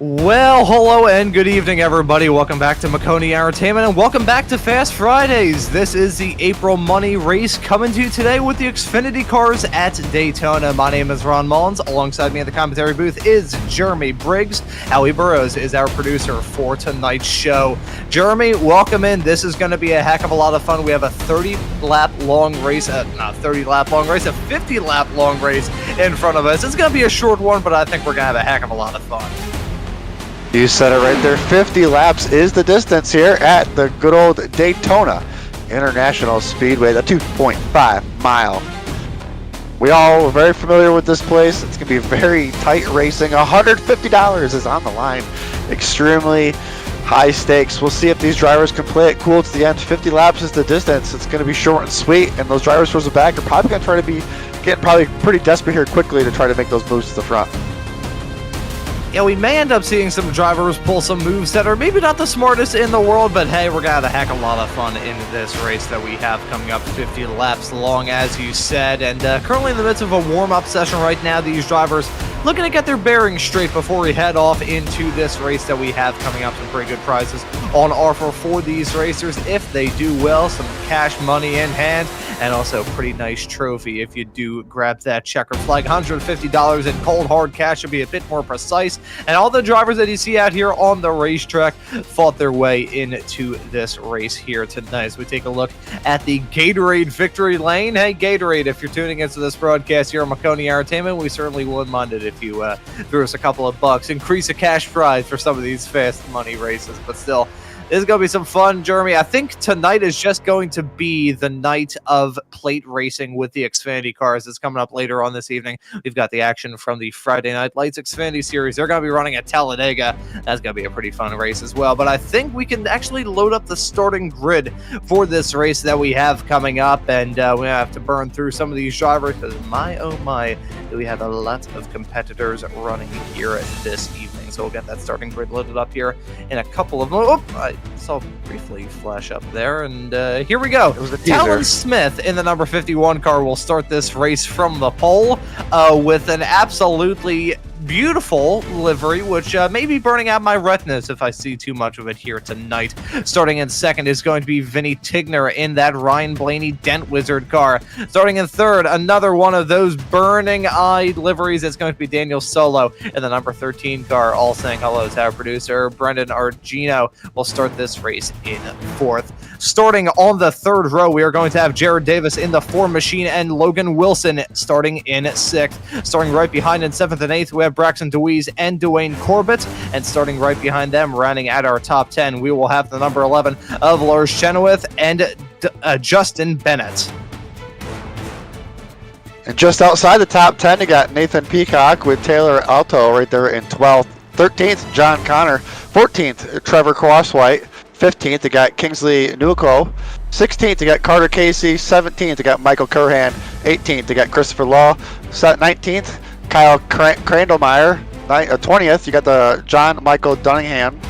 Well, hello and good evening, everybody. Welcome back to Maconi Entertainment, and welcome back to Fast Fridays. This is the April Money Race coming to you today with the Xfinity cars at Daytona. My name is Ron Mullins. Alongside me at the commentary booth is Jeremy Briggs. Howie Burrows is our producer for tonight's show. Jeremy, welcome in. This is going to be a heck of a lot of fun. We have a 30-lap long race, not 30-lap long race, a 50-lap long race in front of us. It's going to be a short one, but I think we're going to have a heck of a lot of fun. You said it right there. 50 laps is the distance here at the good old Daytona International Speedway, the 2.5 mile. We all are very familiar with this place. It's going to be very tight racing. $150 is on the line. Extremely high stakes. We'll see if these drivers can play it cool to the end. 50 laps is the distance. It's going to be short and sweet, and those drivers towards the back are probably going to try to be getting probably pretty desperate here quickly to try to make those moves to the front. Yeah, we may end up seeing some drivers pull some moves that are maybe not the smartest in the world, but hey, we're going to have a heck of a lot of fun in this race that we have coming up, 50 laps long, as you said. And currently in the midst of a warm-up session right now, these drivers looking to get their bearings straight before we head off into this race that we have coming up. Some pretty good prizes on offer for these racers if they do well, some cash money in hand, and also a pretty nice trophy if you do grab that checkered flag. $150 in cold hard cash to be a bit more precise. And all the drivers that you see out here on the racetrack fought their way into this race here tonight. As we take a look at the Gatorade victory lane. Hey, Gatorade, if you're tuning into this broadcast here on Maconi Entertainment, we certainly wouldn't mind it if you threw us a couple of bucks. Increase the cash prize for some of these fast money races. But still, this is going to be some fun, Jeremy. I think tonight is just going to be the night of plate racing with the Xfinity cars. It's coming up later on this evening. We've got the action from the Friday Night Lights Xfinity Series. They're going to be running at Talladega. That's going to be a pretty fun race as well. But I think we can actually load up the starting grid for this race that we have coming up. And we have to burn through some of these drivers because my, oh my, do we have a lot of competitors running here this evening. So we'll get that starting grid loaded up here in a couple of moments. Oh, I saw briefly flash up there, and here we go. It was a teaser. Talon Smith in the number 51 car will start this race from the pole with an absolutely beautiful livery, which may be burning out my retinas if I see too much of it here tonight. Starting in second is going to be Vinny Tigner in that Ryan Blaney Dent Wizard car. Starting in third, another one of those burning-eyed liveries. It's going to be Daniel Solo in the number 13 car. All saying hello to our producer, Brendan Argino, will start this race in fourth. Starting on the third row, we are going to have Jared Davis in the Ford machine and Logan Wilson starting in sixth. Starting right behind in seventh and eighth, we have Braxton DeWeese and Dwayne Corbett. And starting right behind them, rounding at our top 10, we will have the number 11 of Lars Chenoweth and Justin Bennett. And just outside the top 10, you got Nathan Peacock with Taylor Alto right there in 12th. 13th, John Connor. 14th, Trevor Crosswhite. 15th, you got Kingsley Nuko. 16th, you got Carter Casey. 17th, you got Michael Curhan. 18th, you got Christopher Law. 19th, Kyle Crandlemeyer. 20th, you got the John Michael Dunningham.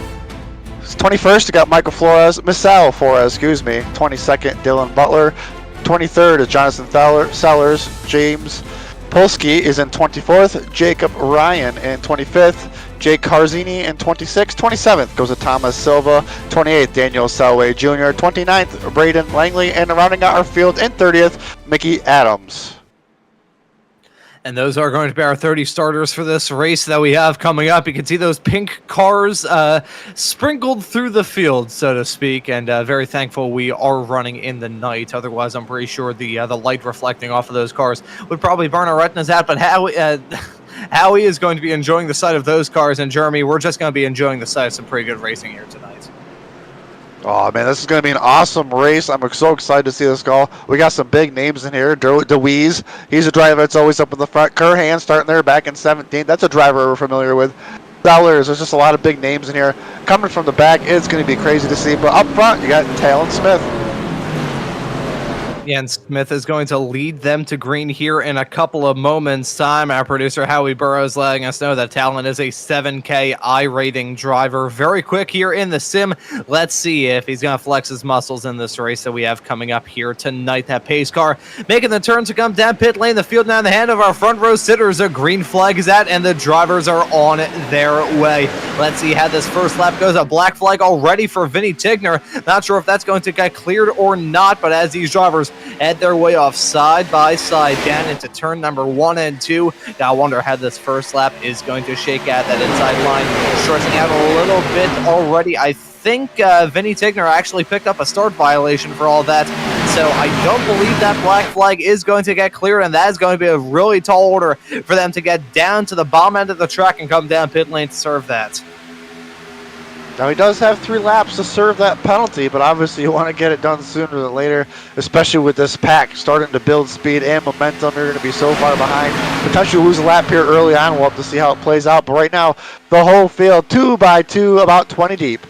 21st, you got Michael Flores. 22nd, Dylan Butler. 23rd is Jonathan Sellers. James Polsky is in 24th. Jacob Ryan in 25th. Jake Carzini in 26th. 27th goes to Thomas Silva. 28th, Daniel Selway Jr. 29th, Braden Langley. And rounding out our field in 30th, Mickey Adams. And those are going to be our 30 starters for this race that we have coming up. You can see those pink cars sprinkled through the field, so to speak, and very thankful we are running in the night. Otherwise, I'm pretty sure the light reflecting off of those cars would probably burn our retinas out. But Howie is going to be enjoying the sight of those cars, and Jeremy, we're just going to be enjoying the sight of some pretty good racing here tonight. Oh, man, this is going to be an awesome race. I'm so excited to see this go. We got some big names in here. DeWeese, he's a driver that's always up in the front. Curhan starting there back in 17th. That's a driver we're familiar with. Sellers, there's just a lot of big names in here. Coming from the back, it's going to be crazy to see. But up front, you got Talon Smith. Yeah, and Smith is going to lead them to green here in a couple of moments' time. Our producer Howie Burrows letting us know that Talon is a 7K I rating driver. Very quick here in the sim. Let's see if he's going to flex his muscles in this race that we have coming up here tonight. That pace car making the turn to come down pit lane. The field now in the hand of our front row sitters. A green flag is out, and the drivers are on their way. Let's see how this first lap goes. A black flag already for Vinny Tigner. Not sure if that's going to get cleared or not, but as these drivers head their way off side by side down into turn number 1 and 2. Now I wonder how this first lap is going to shake out. That inside line stretching out a little bit already. I think Vinny Tigner actually picked up a start violation for all that. So I don't believe that black flag is going to get cleared, and that is going to be a really tall order for them to get down to the bottom end of the track and come down pit lane to serve that. Now, he does have 3 laps to serve that penalty, but obviously you want to get it done sooner than later, especially with this pack starting to build speed and momentum. You're going to be so far behind. Potentially lose a lap here early on. We'll have to see how it plays out. But right now, the whole field, 2 by 2, about 20 deep.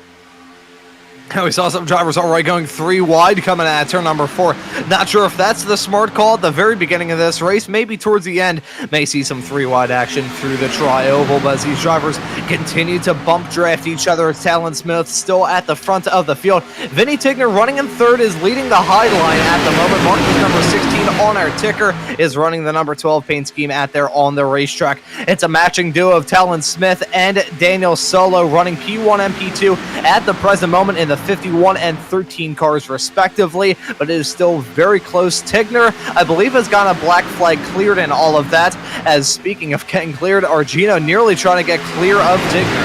We saw some drivers already going 3 wide coming at turn number 4. Not sure if that's the smart call at the very beginning of this race. Maybe towards the end, may see some 3 wide action through the tri-oval. But as these drivers continue to bump draft each other, Talon Smith still at the front of the field. Vinny Tigner running in third is leading the high line at the moment. Martin number 16 on our ticker is running the number 12 paint scheme out there on the racetrack. It's a matching duo of Talon Smith and Daniel Solo running P1 and P2 at the present moment in the 51 and 13 cars respectively, but it is still very close. Tigner, I believe, has gotten a black flag cleared in all of that. As speaking of getting cleared, Argino nearly trying to get clear of Tigner.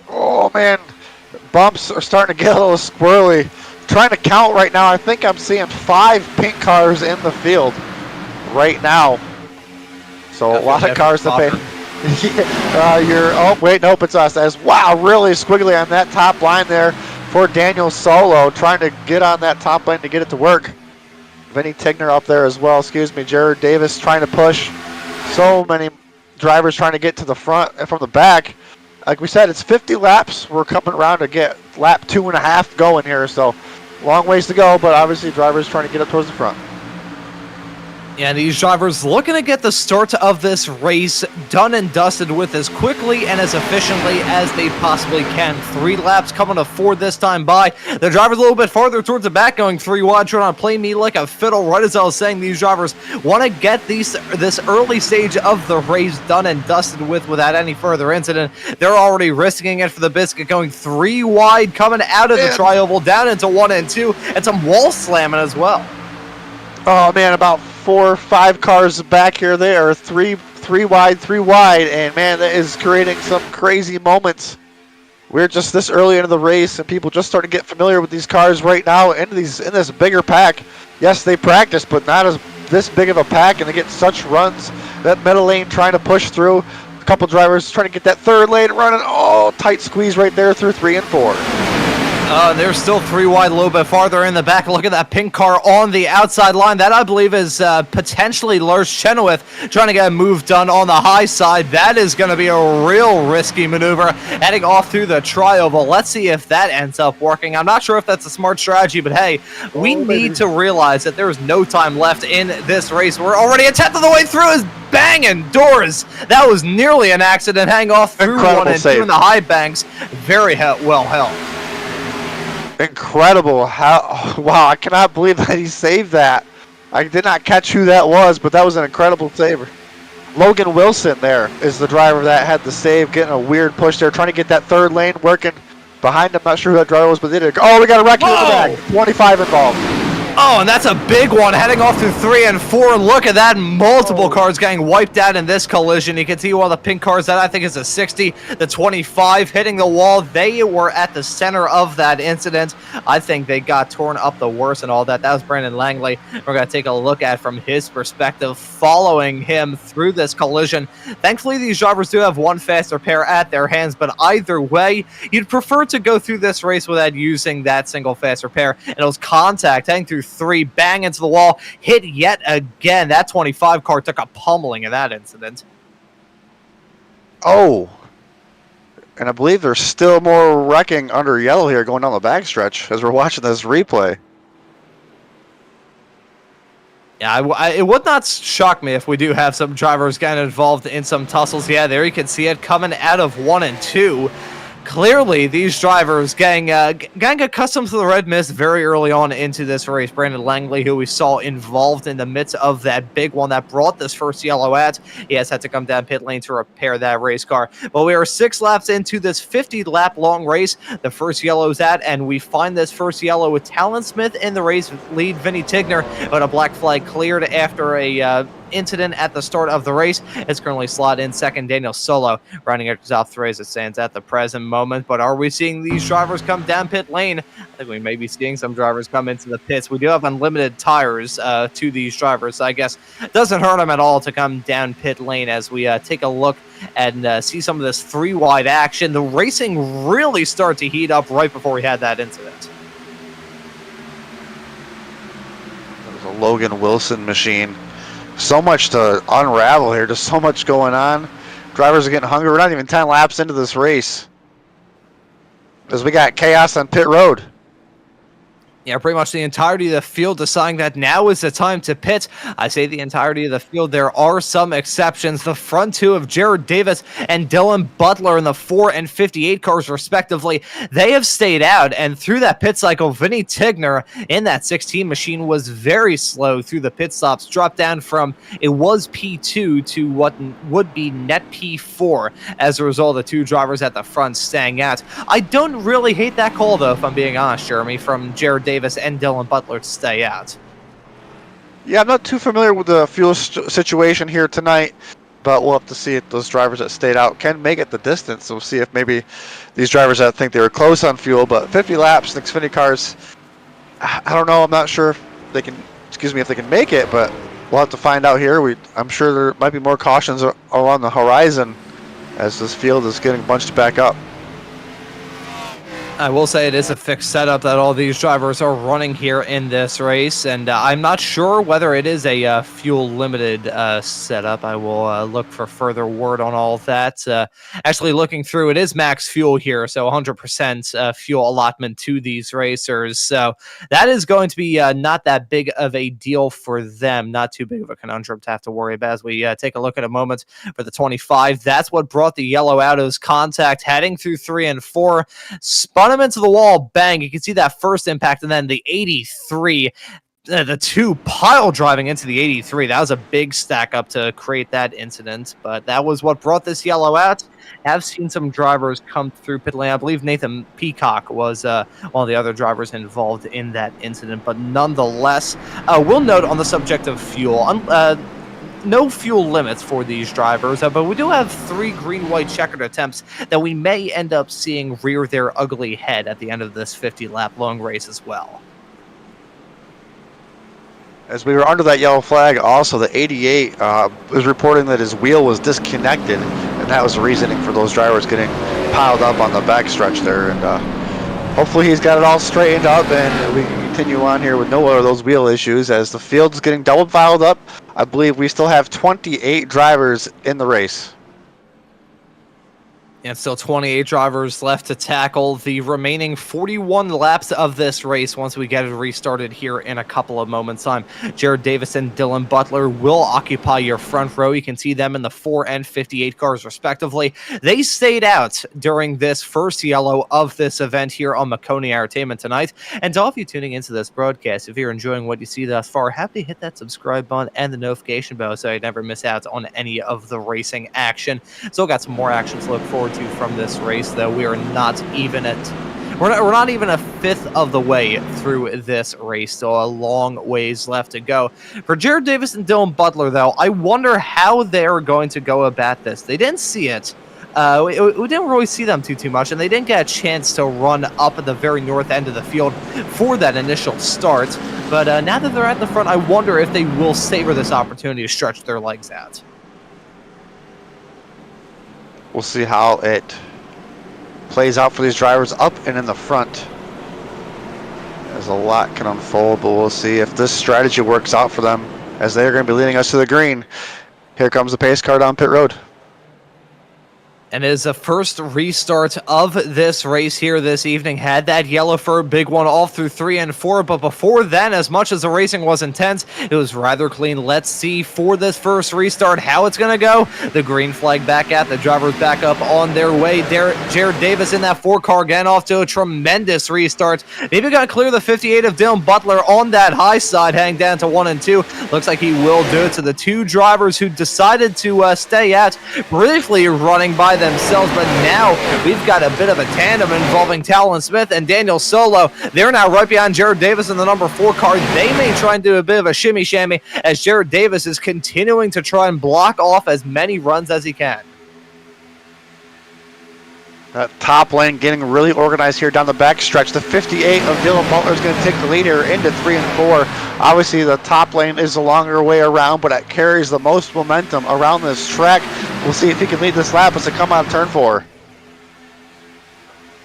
Oh man, bumps are starting to get a little squirrely. Trying to count right now, I think I'm seeing 5 pink cars in the field right now. So a lot of cars to pay. Oh wait, nope, it's us. As wow, really squiggly on that top line there for Daniel Solo, trying to get on that top lane to get it to work. Vinny Tigner up there as well. Excuse me, Jared Davis trying to push. So many drivers trying to get to the front and from the back. Like we said, it's 50 laps. We're coming around to get lap 2.5 going here, so long ways to go. But obviously, drivers trying to get up towards the front. And these drivers looking to get the start of this race done and dusted with as quickly and as efficiently as they possibly can. 3 laps coming to 4 this time by. The drivers a little bit farther towards the back going 3 wide, trying to play me like a fiddle. Right as I was saying, these drivers want to get this early stage of the race done and dusted with without any further incident. They're already risking it for the biscuit, going 3 wide, coming out of the tri-oval, down into 1 and 2, and some wall slamming as well. Oh man, about 4 or 5 cars back here. They are three wide, and man, that is creating some crazy moments. We're just this early into the race, and people just starting to get familiar with these cars right now in this bigger pack. Yes, they practice, but not as this big of a pack, and they get such runs. That middle lane trying to push through. A couple drivers trying to get that third lane running. Oh, tight squeeze right there through 3 and 4. There's still 3 wide, a little bit farther in the back. Look at that pink car on the outside line. That, I believe, is potentially Lars Chenoweth trying to get a move done on the high side. That is going to be a real risky maneuver heading off through the tri-oval. Let's see if that ends up working. I'm not sure if that's a smart strategy, but hey, we need to realize that there is no time left in this race. We're already a tenth of the way through. Is banging doors. That was nearly an accident. Hang off through Incredible 1 and save. 2 in the high banks. Very well held. Incredible. Wow, I cannot believe that he saved that. I did not catch who that was, but that was an incredible saver. Logan Wilson there is the driver that had the save, getting a weird push there, trying to get that third lane working behind him. Not sure who that driver was, but they did. Oh, we got a wreck here in the back. 25 involved. Oh, and that's a big one heading off through 3 and 4. Look at that. Multiple cars getting wiped out in this collision. You can see one of the pink cars that I think is a 60, the 25 hitting the wall. They were at the center of that incident. I think they got torn up the worst and all that. That was Brandon Langley. We're going to take a look at from his perspective following him through this collision. Thankfully, these drivers do have one fast repair at their hands, but either way, you'd prefer to go through this race without using that single fast repair. And it was contact heading through 3, bang into the wall, hit yet again. That 25 car took a pummeling in that incident. Oh, and I believe there's still more wrecking under yellow here going down the backstretch as we're watching this replay. Yeah, it would not shock me if we do have some drivers getting involved in some tussles. Yeah, there you can see it coming out of 1 and 2. Clearly, these drivers getting accustomed to the red mist very early on into this race. Brandon Langley, who we saw involved in the midst of that big one that brought this first yellow out, he has had to come down pit lane to repair that race car. But we are 6 laps into this 50-lap long race. The first yellow's out, and we find this first yellow with Talon Smith in the race lead, Vinny Tigner, but a black flag cleared after a incident at the start of the race. It's currently slotted in second, Daniel Solo, running at top 3 as it stands at the present moment. But are we seeing these drivers come down pit lane? I think we may be seeing some drivers come into the pits. We do have unlimited tires to these drivers, so I guess it doesn't hurt them at all to come down pit lane as we take a look and see some of this 3-wide action. The racing really started to heat up right before we had that incident. It was a Logan Wilson machine. So much to unravel here. Just so much going on. Drivers are getting hungry. We're not even 10 laps into this race, as we got chaos on pit road. Yeah, pretty much the entirety of the field deciding that now is the time to pit. I say the entirety of the field. There are some exceptions. The front two of Jared Davis and Dylan Butler in the 4 and 58 cars, respectively, they have stayed out. And through that pit cycle, Vinny Tigner in that 16 machine was very slow through the pit stops, dropped down from it was P2 to what would be net P4 as a result of the two drivers at the front staying out. I don't really hate that call, though, if I'm being honest, Jeremy, from Jared Davis and Dylan Butler to stay out. Yeah, I'm not too familiar with the fuel situation here tonight, but we'll have to see if those drivers that stayed out can make it the distance. So we'll see if maybe these drivers that think they were close on fuel, but 50 laps in Xfinity cars, I don't know. I'm not sure if they can, if they can make it, but we'll have to find out here. I'm sure there might be more cautions on the horizon as this field is getting bunched back up. I will say it is a fixed setup that all these drivers are running here in this race, and I'm not sure whether it is a fuel-limited setup. I will look for further word on all of that. Actually, looking through, it is max fuel here, so 100% fuel allotment to these racers. So that is going to be not that big of a deal for them, not too big of a conundrum to have to worry about as we take a look at a moment for the 25. That's what brought the yellow out as contact, heading through 3 and 4, spun him into the wall, bang. You can see that first impact, and then the 83, the two pile driving into the 83. That was a big stack up to create that incident, but that was what brought this yellow out. I've seen some drivers come through pit lane. I believe Nathan Peacock was one of the other drivers involved in that incident, but nonetheless, we'll note on the subject of fuel, no fuel limits for these drivers, but we do have 3 green-white checkered attempts that we may end up seeing rear their ugly head at the end of this 50-lap long race as well. As we were under that yellow flag, also the 88 was reporting that his wheel was disconnected, and that was the reasoning for those drivers getting piled up on the backstretch there. And hopefully he's got it all straightened up, and we can continue on here with no of those wheel issues as the field's getting double piled up. I believe we still have 28 drivers in the race. And still 28 drivers left to tackle the remaining 41 laps of this race once we get it restarted here in a couple of moments' time. Jared Davis and Dylan Butler will occupy your front row. You can see them in the 4 and 58 cars, respectively. They stayed out during this first yellow of this event here on Maconi Entertainment tonight. And to all of you tuning into this broadcast, if you're enjoying what you see thus far, happy to hit that subscribe button and the notification bell so you never miss out on any of the racing action. Still got some more action to look forward to from this race, though. We are not even we're not even a fifth of the way through this race, so a long ways left to go. For Jared Davis and Dylan Butler, though, I wonder how they're going to go about this. They didn't see it. We didn't really see them too much, and they didn't get a chance to run up at the very north end of the field for that initial start. But now that they're at the front, I wonder if they will savor this opportunity to stretch their legs out. We'll see how it plays out for these drivers up and in the front, as a lot can unfold, but we'll see if this strategy works out for them, as they're going to be leading us to the green. Here comes the pace car down pit road. And it is the first restart of this race here this evening. Had that yellow fur big one all through 3 and 4, but before then, as much as the racing was intense, it was rather clean. Let's see for this first restart how it's going to go. The green flag back out, the drivers back up on their way. Jared Davis in that 4-car again off to a tremendous restart. Maybe going to clear the 58 of Dylan Butler on that high side, heading down to 1 and 2. Looks like he will do it. So the two drivers who decided to stay out, briefly running by themselves, but now we've got a bit of a tandem involving Talon Smith and Daniel Solo. They're now right behind Jared Davis in the number 4 car. They may try and do a bit of a shimmy shammy as Jared Davis is continuing to try and block off as many runs as he can. That top lane getting really organized here down the back stretch. The 58 of Dylan Butler is going to take the lead here into 3 and 4. Obviously, the top lane is the longer way around, but it carries the most momentum around this track. We'll see if he can lead this lap as they come out of turn 4.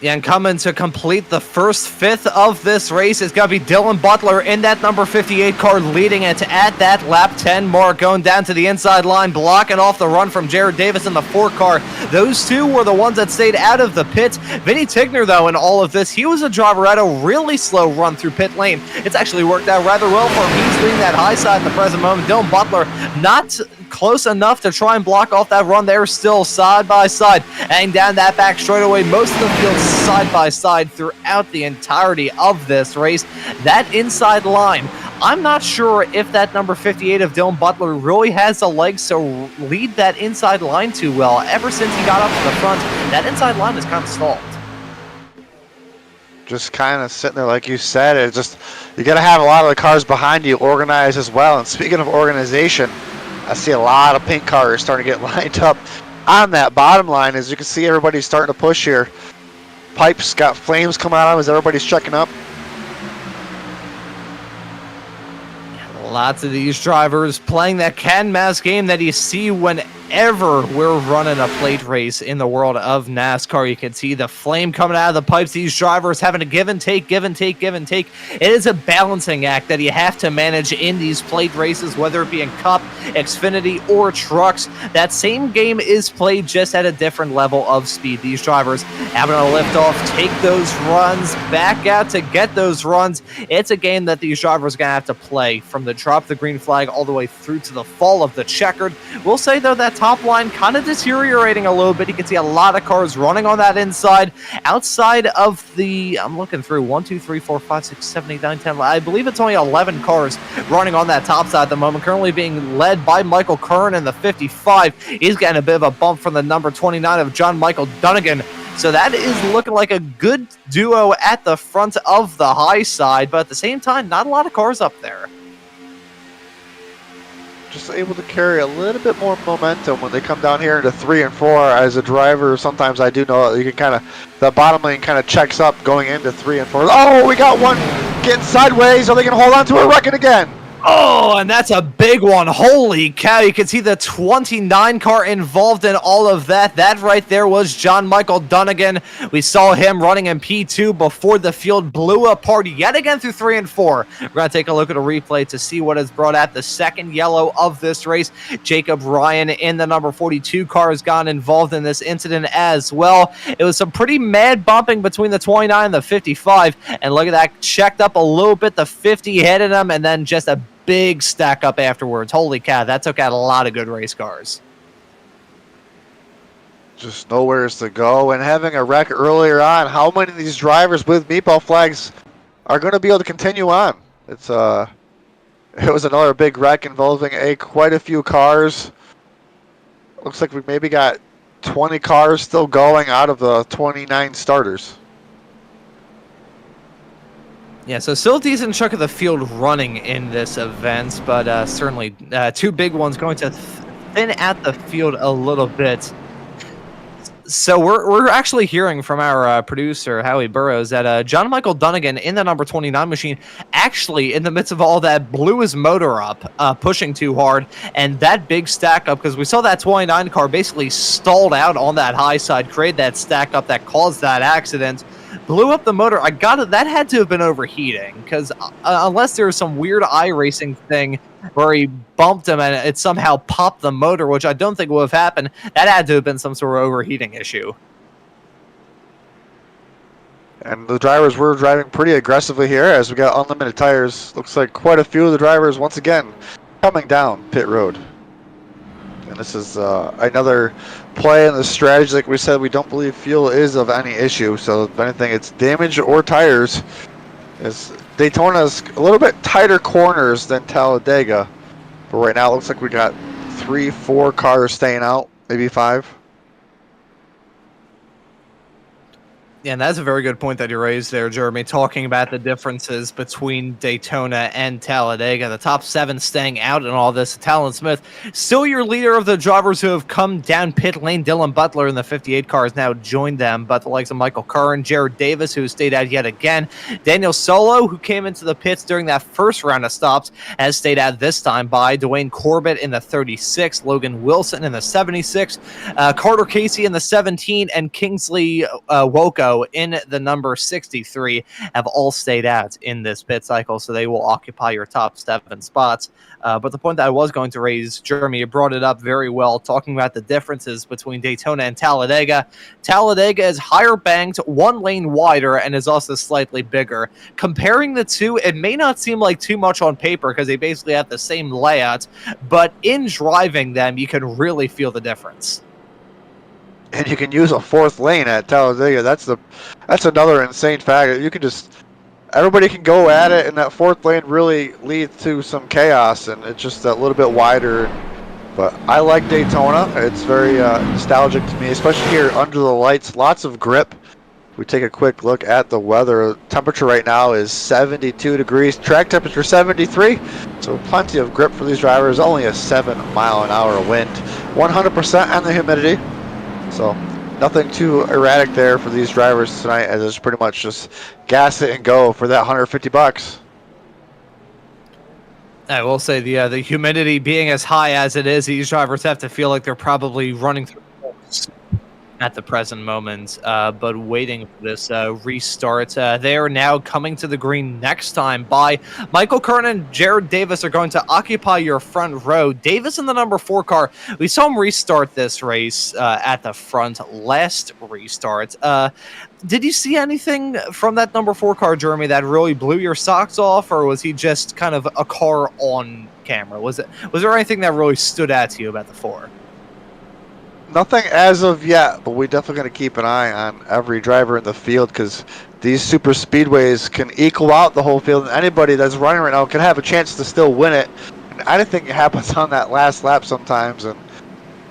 Yeah, and coming to complete the first fifth of this race is going to be Dylan Butler in that number 58 car, leading it at that lap 10 mark, going down to the inside line, blocking off the run from Jared Davis in the 4 car. Those two were the ones that stayed out of the pits. Vinny Tigner, though, in all of this, he was a driver at a really slow run through pit lane. It's actually worked out rather well for him. He's leading that high side in the present moment. Dylan Butler not close enough to try and block off that run. They're still side by side, hanging down that back straightaway. Most of the field side by side throughout the entirety of this race. That inside line, I'm not sure if that number 58 of Dylan Butler really has the legs to lead that inside line too well. Ever since he got up to the front, that inside line is kind of stalled. Just kind of sitting there, like you said. It's just, you got to have a lot of the cars behind you organized as well. And speaking of organization, I see a lot of pink cars starting to get lined up on that bottom line. As you can see, everybody's starting to push here. Pipes got flames coming out of them as everybody's checking up. Lots of these drivers playing that cat and mouse game that you see whenever we're running a plate race in the world of NASCAR. You can see the flame coming out of the pipes. These drivers having to give and take, give and take, give and take. It is a balancing act that you have to manage in these plate races, whether it be in Cup, Xfinity, or trucks. That same game is played just at a different level of speed. These drivers having to lift off, take those runs, back out to get those runs. It's a game that these drivers are going to have to play from the drop the green flag all the way through to the fall of the checkered. We'll say, though, that top line kind of deteriorating a little bit. You can see a lot of cars running on that inside. Outside of the, I'm looking through, 1, 2, 3, 4, 5, 6, 7, 8, 9, 10. I believe it's only 11 cars running on that top side at the moment, currently being led by Michael Kern in the 55. He's getting a bit of a bump from the number 29 of John Michael Dunnigan. So that is looking like a good duo at the front of the high side, but at the same time, not a lot of cars up there. Just able to carry a little bit more momentum when they come down here into 3 and 4. As a driver, sometimes I do know that you can kind of, the bottom lane kind of checks up going into 3 and 4. Oh, we got one getting sideways. Are they going to hold on to it? Wreck it again. Oh, and that's a big one. Holy cow. You can see the 29 car involved in all of that. That right there was John Michael Dunnigan. We saw him running in P2 before the field blew apart yet again through 3 and 4. We're going to take a look at a replay to see what has brought out the second yellow of this race. Jacob Ryan in the number 42 car has gone involved in this incident as well. It was some pretty mad bumping between the 29 and the 55. And look at that, checked up a little bit. The 50 hit him, and then just a big stack up afterwards. Holy cow, that took out a lot of good race cars. Just nowheres to go, and having a wreck earlier on. How many of these drivers with meatball flags are going to be able to continue on? It was another big wreck involving quite a few cars. Looks like we maybe got 20 cars still going out of the 29 starters. Yeah, so still a decent chunk of the field running in this event, but certainly two big ones going to thin out the field a little bit. So we're actually hearing from our producer, Howie Burrows, that John Michael Dunnigan in the number 29 machine actually, in the midst of all that, blew his motor up, pushing too hard, and that big stack up, because we saw that 29 car basically stalled out on that high side, created that stack up that caused that accident. blew up the motor. I got it. That had to have been overheating because unless there was some weird iRacing thing where he bumped him and it somehow popped the motor, which I don't think would have happened, that had to have been some sort of overheating issue. And the drivers were driving pretty aggressively here as we got unlimited tires. Looks like quite a few of the drivers once again coming down pit road. And this is another play in the strategy. Like we said, we don't believe fuel is of any issue. So if anything, it's damage or tires. As Daytona's a little bit tighter corners than Talladega. But right now it looks like we got 3-4 cars staying out, maybe 5. Yeah, and that's a very good point that you raised there, Jeremy, talking about the differences between Daytona and Talladega. The top 7 staying out in all this. Talon Smith, still your leader of the drivers who have come down pit lane. Dylan Butler in the 58 car has now joined them, but the likes of Michael Curran, Jared Davis, who stayed out yet again. Daniel Solo, who came into the pits during that first round of stops, has stayed out this time by Dwayne Corbett in the 36, Logan Wilson in the 76, Carter Casey in the 17, and Kingsley Woko in the number 63 have all stayed out in this pit cycle, so they will occupy your top 7 spots. But the point that I was going to raise, Jeremy, you brought it up very well, talking about the differences between Daytona and Talladega. Talladega is higher banked, 1 lane wider, and is also slightly bigger. Comparing the two, it may not seem like too much on paper because they basically have the same layout, but in driving them, you can really feel the difference. And you can use a 4th lane at Talladega. That's another insane fact. You can just, everybody can go at it, and that 4th lane really leads to some chaos, and it's just a little bit wider. But I like Daytona. It's very nostalgic to me, especially here under the lights. Lots of grip. We take a quick look at the weather. Temperature right now is 72 degrees. Track temperature 73. So plenty of grip for these drivers. Only a 7-mile-an-hour wind. 100% on the humidity. So nothing too erratic there for these drivers tonight, as it's pretty much just gas it and go for that $150. I will say the humidity being as high as it is, these drivers have to feel like they're probably running through at the present moment, but waiting for this restart. They are now coming to the green next time by Michael Curran and Jared Davis are going to occupy your front row. Davis in the number 4 car. We saw him restart this race at the front last restart. Did you see anything from that number 4 car, Jeremy, that really blew your socks off, or was he just kind of a car on camera? Was there anything that really stood out to you about the 4? Nothing as of yet, but we're definitely going to keep an eye on every driver in the field because these super speedways can equal out the whole field, and anybody that's running right now can have a chance to still win it. And I think it happens on that last lap sometimes, and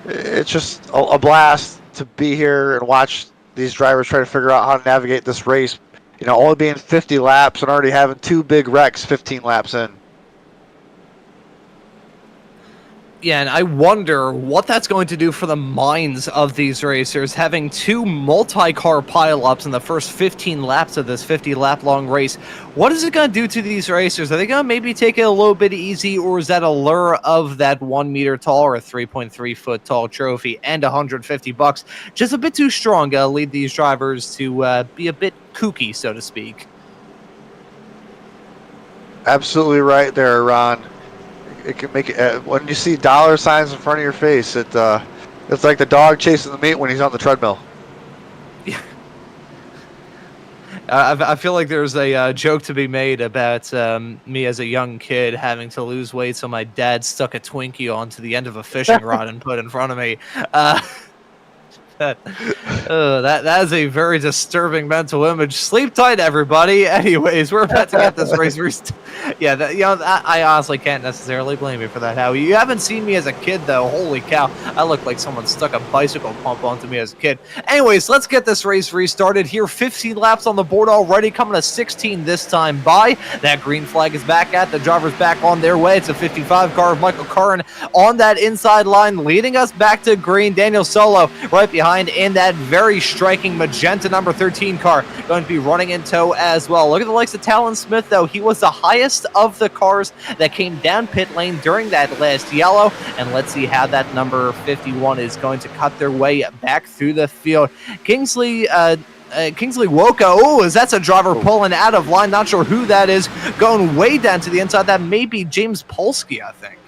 it's just a blast to be here and watch these drivers try to figure out how to navigate this race. You know, only being 50 laps and already having 2 big wrecks 15 laps in. Yeah, and I wonder what that's going to do for the minds of these racers, having 2 multi-car pileups in the first 15 laps of this 50-lap-long race. What is it going to do to these racers? Are they going to maybe take it a little bit easy, or is that allure of that 1 meter tall or 3.3 foot tall trophy and $150 just a bit too strong to lead these drivers to be a bit kooky, so to speak? Absolutely right there, Ron. It can make it when you see dollar signs in front of your face. It's like the dog chasing the meat when he's on the treadmill. Yeah. I feel like there's a joke to be made about me as a young kid having to lose weight, so my dad stuck a Twinkie onto the end of a fishing rod and put in front of me. That is a very disturbing mental image. Sleep tight, everybody. Anyways, we're about to get this race. I honestly can't necessarily blame you for that, Howie. You haven't seen me as a kid, though. Holy cow. I look like someone stuck a bicycle pump onto me as a kid. Anyways, let's get this race restarted here. 15 laps on the board already, coming to 16 this time by. That green flag is back at. The driver's back on their way. It's a 55 car of Michael Curran on that inside line, leading us back to green. Daniel Solo right behind in that very striking magenta number 13 car, going to be running in tow as well. Look at the likes of Talon Smith, though. He was the highest of the cars that came down pit lane during that last yellow, and let's see how that number 51 is going to cut their way back through the field. Kingsley Kingsley Woka. Oh, as that's a driver pulling out of line. Not sure who that is. Going way down to the inside. That may be James Polsky, I think.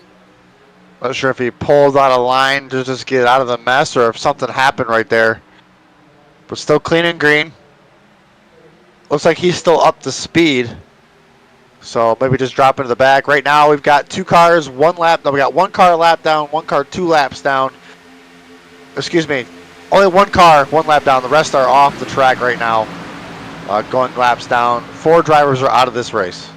Not sure if he pulled out of line to just get out of the mess or if something happened right there. But still clean and green. Looks like he's still up to speed. So maybe just drop into the back. Right now we've got 2 cars, 1 lap. No, we got 1 car a lap down, 1 car 2 laps down. Excuse me. Only 1 car, 1 lap down. The rest are off the track right now. Going laps down. 4 drivers are out of this race.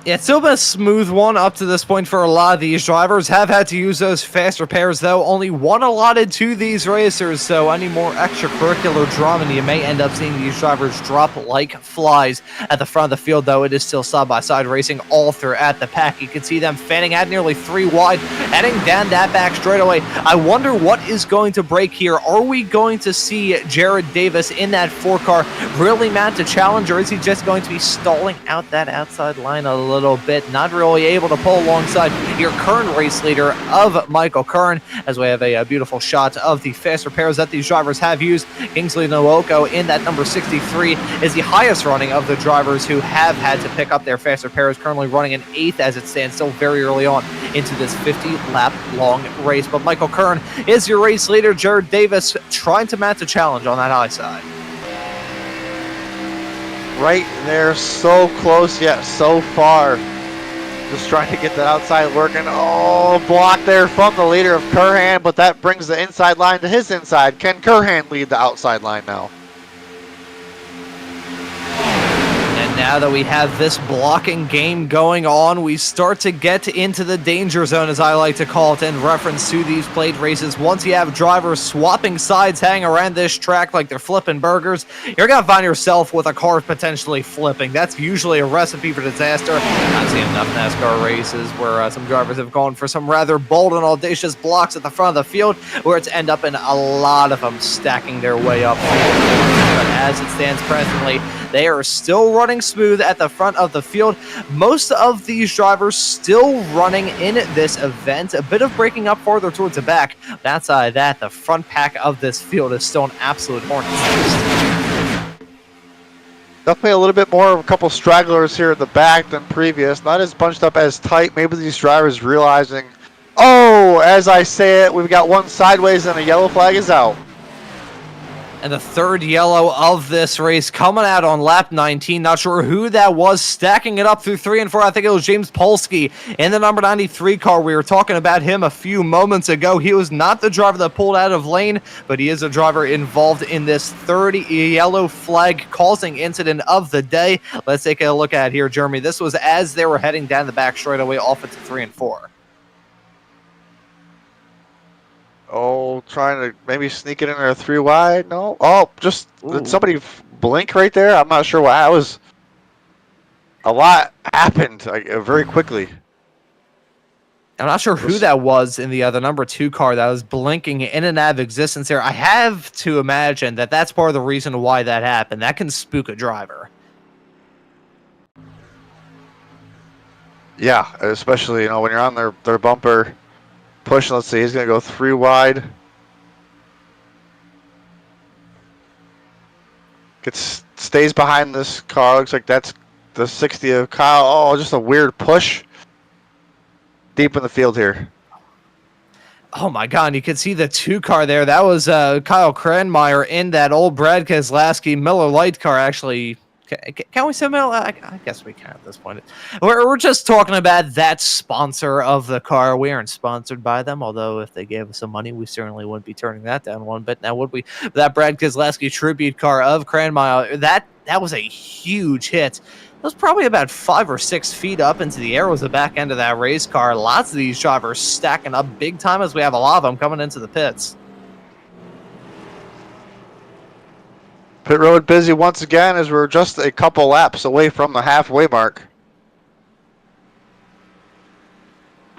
Yeah, it's still been a smooth one up to this point for a lot of these drivers. Have had to use those faster pairs, though. Only 1 allotted to these racers, so any more extracurricular drama, you may end up seeing these drivers drop like flies at the front of the field, though. It is still side-by-side racing all throughout the pack. You can see them fanning out nearly 3 wide, heading down that back straightaway. I wonder what is going to break here. Are we going to see Jared Davis in that 4 car really mount a challenge, or is he just going to be stalling out that outside line a little bit, not really able to pull alongside your current race leader of Michael Curran, as we have a beautiful shot of the faster pairs that these drivers have used. Kingsley Nwoko in that number 63 is the highest running of the drivers who have had to pick up their faster pairs, currently running in 8th as it stands, still very early on into this 50-lap long race. But Michael Curran is your race leader. Jared Davis trying to mount a challenge on that high side. Right there, so close yet so far. Just trying to get that outside working. Oh, block there from the leader of Curhan, but that brings the inside line to his inside. Can Curhan lead the outside line now? Now that we have this blocking game going on, we start to get into the danger zone, as I like to call it, in reference to these plate races. Once you have drivers swapping sides, hanging around this track like they're flipping burgers, you're going to find yourself with a car potentially flipping. That's usually a recipe for disaster. I've seen enough NASCAR races where some drivers have gone for some rather bold and audacious blocks at the front of the field, where it's end up in a lot of them stacking their way up. But as it stands presently, they are still running smooth at the front of the field. Most of these drivers still running in this event. A bit of breaking up farther towards the back. But outside of that, the front pack of this field is still an absolute hornet's nest. Definitely a little bit more of a couple stragglers here at the back than previous. Not as bunched up as tight. Maybe these drivers realizing, oh, as I say it, we've got 1 sideways and a yellow flag is out. And the 3rd yellow of this race coming out on lap 19. Not sure who that was, stacking it up through 3 and 4. I think it was James Polsky in the number 93 car. We were talking about him a few moments ago. He was not the driver that pulled out of lane, but he is a driver involved in this 3rd yellow flag causing incident of the day. Let's take a look at it here, Jeremy. This was as they were heading down the back straightaway off into 3 and 4. Oh, trying to maybe sneak it in there 3 wide. No. Oh, just did somebody blink right there? I'm not sure why. That was a lot happened very quickly. I'm not sure who that was in the other number 2 car that was blinking in and out of existence there. I have to imagine that that's part of the reason why that happened. That can spook a driver. Yeah, especially when you're on their bumper. Push, let's see, he's going to go 3 wide. Stays behind this car. Looks like that's the 60 of Kyle. Oh, just a weird push. Deep in the field here. Oh my God, you can see the 2 car there. That was Kyle Cranmeyer in that old Brad Keselowski Miller Lite car, actually. Can we say Miller? I guess we can at this point. We're just talking about that sponsor of the car. We aren't sponsored by them, although if they gave us some money, we certainly wouldn't be turning that down one bit. Now, would we? That Brad Keselowski tribute car of Cranmeyer, that was a huge hit. It was probably about 5 or 6 feet up into the air was the back end of that race car. Lots of these drivers stacking up big time as we have a lot of them coming into the pits. Pit road busy once again as we're just a couple laps away from the halfway mark.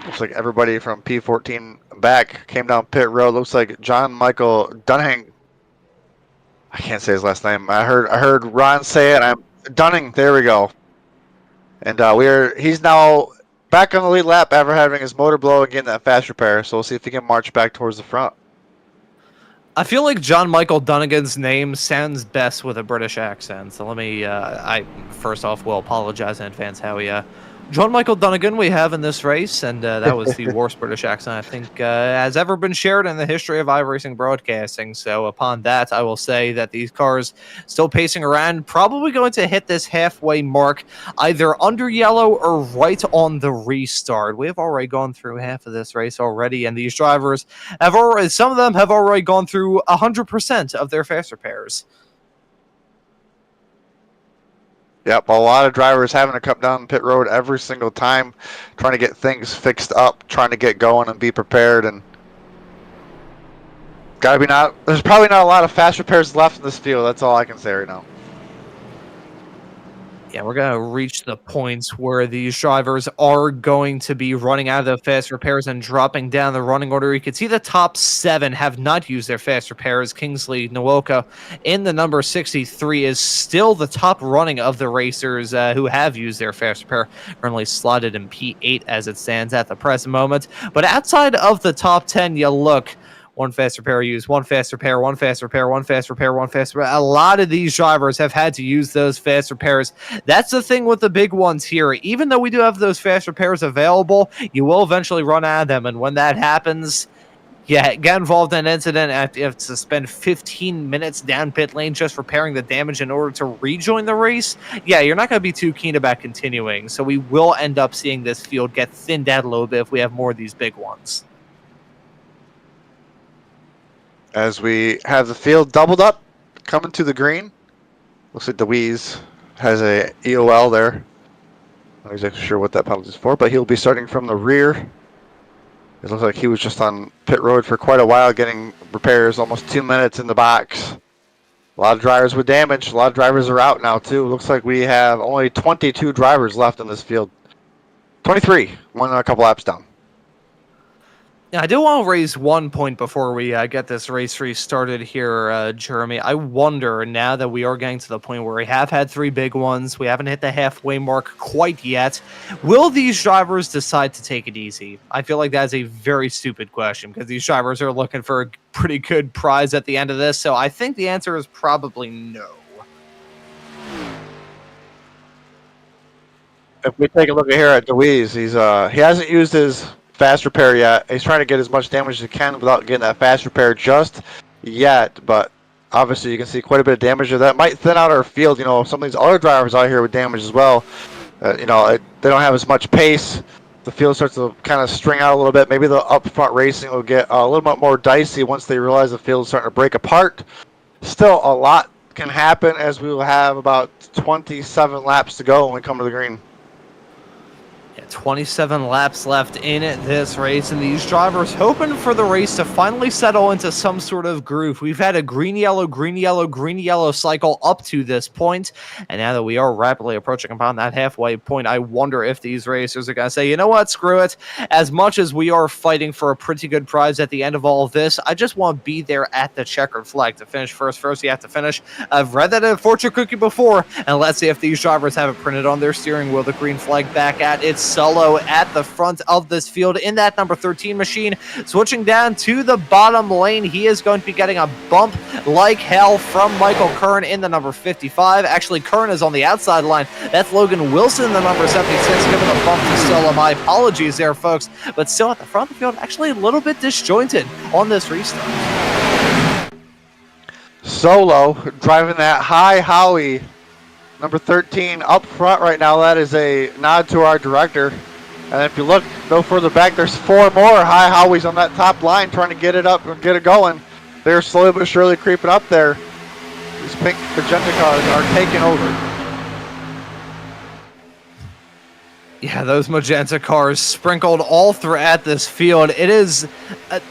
Looks like everybody from P14 back came down pit road. Looks like John Michael Dunning. I can't say his last name. I heard Ron say it. Dunning. There we go. And he's now back on the lead lap after having his motor blow and getting that fast repair. So we'll see if he can march back towards the front. I feel like John Michael Dunnigan's name sounds best with a British accent. So let me, I first off will apologize in advance, Howie. John Michael Dunnigan we have in this race, and that was the worst British accent I think has ever been shared in the history of iRacing broadcasting. So upon that, I will say that these cars still pacing around, probably going to hit this halfway mark, either under yellow or right on the restart. We have already gone through half of this race already, and these drivers have already, some of them have already gone through 100% of their fast repairs. Yep, a lot of drivers having to come down pit road every single time, trying to get things fixed up, trying to get going and be prepared. And there's probably not a lot of fast repairs left in this field. That's all I can say right now. Yeah, we're going to reach the points where these drivers are going to be running out of the fast repairs and dropping down the running order. You can see the top 7 have not used their fast repairs. Kingsley Nwoka in the number 63 is still the top running of the racers who have used their fast repair, currently slotted in P8 as it stands at the present moment. But outside of the top 10, you look, one fast repair used, one fast repair, one fast repair, one fast repair, one fast repair. A lot of these drivers have had to use those fast repairs. That's the thing with the big ones here. Even though we do have those fast repairs available, you will eventually run out of them. And when that happens, yeah, get involved in an incident and you have to spend 15 minutes down pit lane just repairing the damage in order to rejoin the race. Yeah, you're not going to be too keen about continuing. So we will end up seeing this field get thinned out a little bit if we have more of these big ones. As we have the field doubled up, coming to the green. Looks like DeWeese has a EOL there. Not exactly sure what that penalty is for, but he'll be starting from the rear. It looks like he was just on pit road for quite a while, getting repairs, almost 2 minutes in the box. A lot of drivers with damage. A lot of drivers are out now, too. Looks like we have only 22 drivers left in this field. 23, one and a couple laps down. Yeah, I do want to raise one point before we get this race restarted here, Jeremy. I wonder, now that we are getting to the point where we have had 3 big ones, we haven't hit the halfway mark quite yet, will these drivers decide to take it easy? I feel like that's a very stupid question because these drivers are looking for a pretty good prize at the end of this, so I think the answer is probably no. If we take a look here at DeWeese, he hasn't used his fast repair yet. He's trying to get as much damage as he can without getting that fast repair just yet, but obviously you can see quite a bit of damage there. That might thin out our field. You know, some of these other drivers out here with damage as well. You know, they don't have as much pace. The field starts to kind of string out a little bit. Maybe the up front racing will get a little bit more dicey once they realize the field is starting to break apart. Still, a lot can happen as we will have about 27 laps to go when we come to the green. 27 laps left in this race, and these drivers hoping for the race to finally settle into some sort of groove. We've had a green, yellow, green, yellow, green, yellow cycle up to this point, and now that we are rapidly approaching upon that halfway point, I wonder if these racers are going to say, you know what, screw it. As much as we are fighting for a pretty good prize at the end of all of this, I just want to be there at the checkered flag to finish first. First, you have to finish. I've read that in a fortune cookie before, and let's see if these drivers have it printed on their steering wheel. The green flag back at its solo at the front of this field in that number 13 machine. Switching down to the bottom lane, he is going to be getting a bump like hell from Michael Kern in the number 55. Actually, Kern is on the outside line. That's Logan Wilson, the number 76, giving a bump to Solo. My apologies there, folks, but still at the front of the field, actually a little bit disjointed on this restart. Solo driving that high Howie, number 13, up front right now. That is a nod to our director. And if you look no further back, there's 4 more high Howies on that top line trying to get it up and get it going. They're slowly but surely creeping up there. These pink magenta cars are taking over. Yeah, those magenta cars sprinkled all throughout this field. It is, God,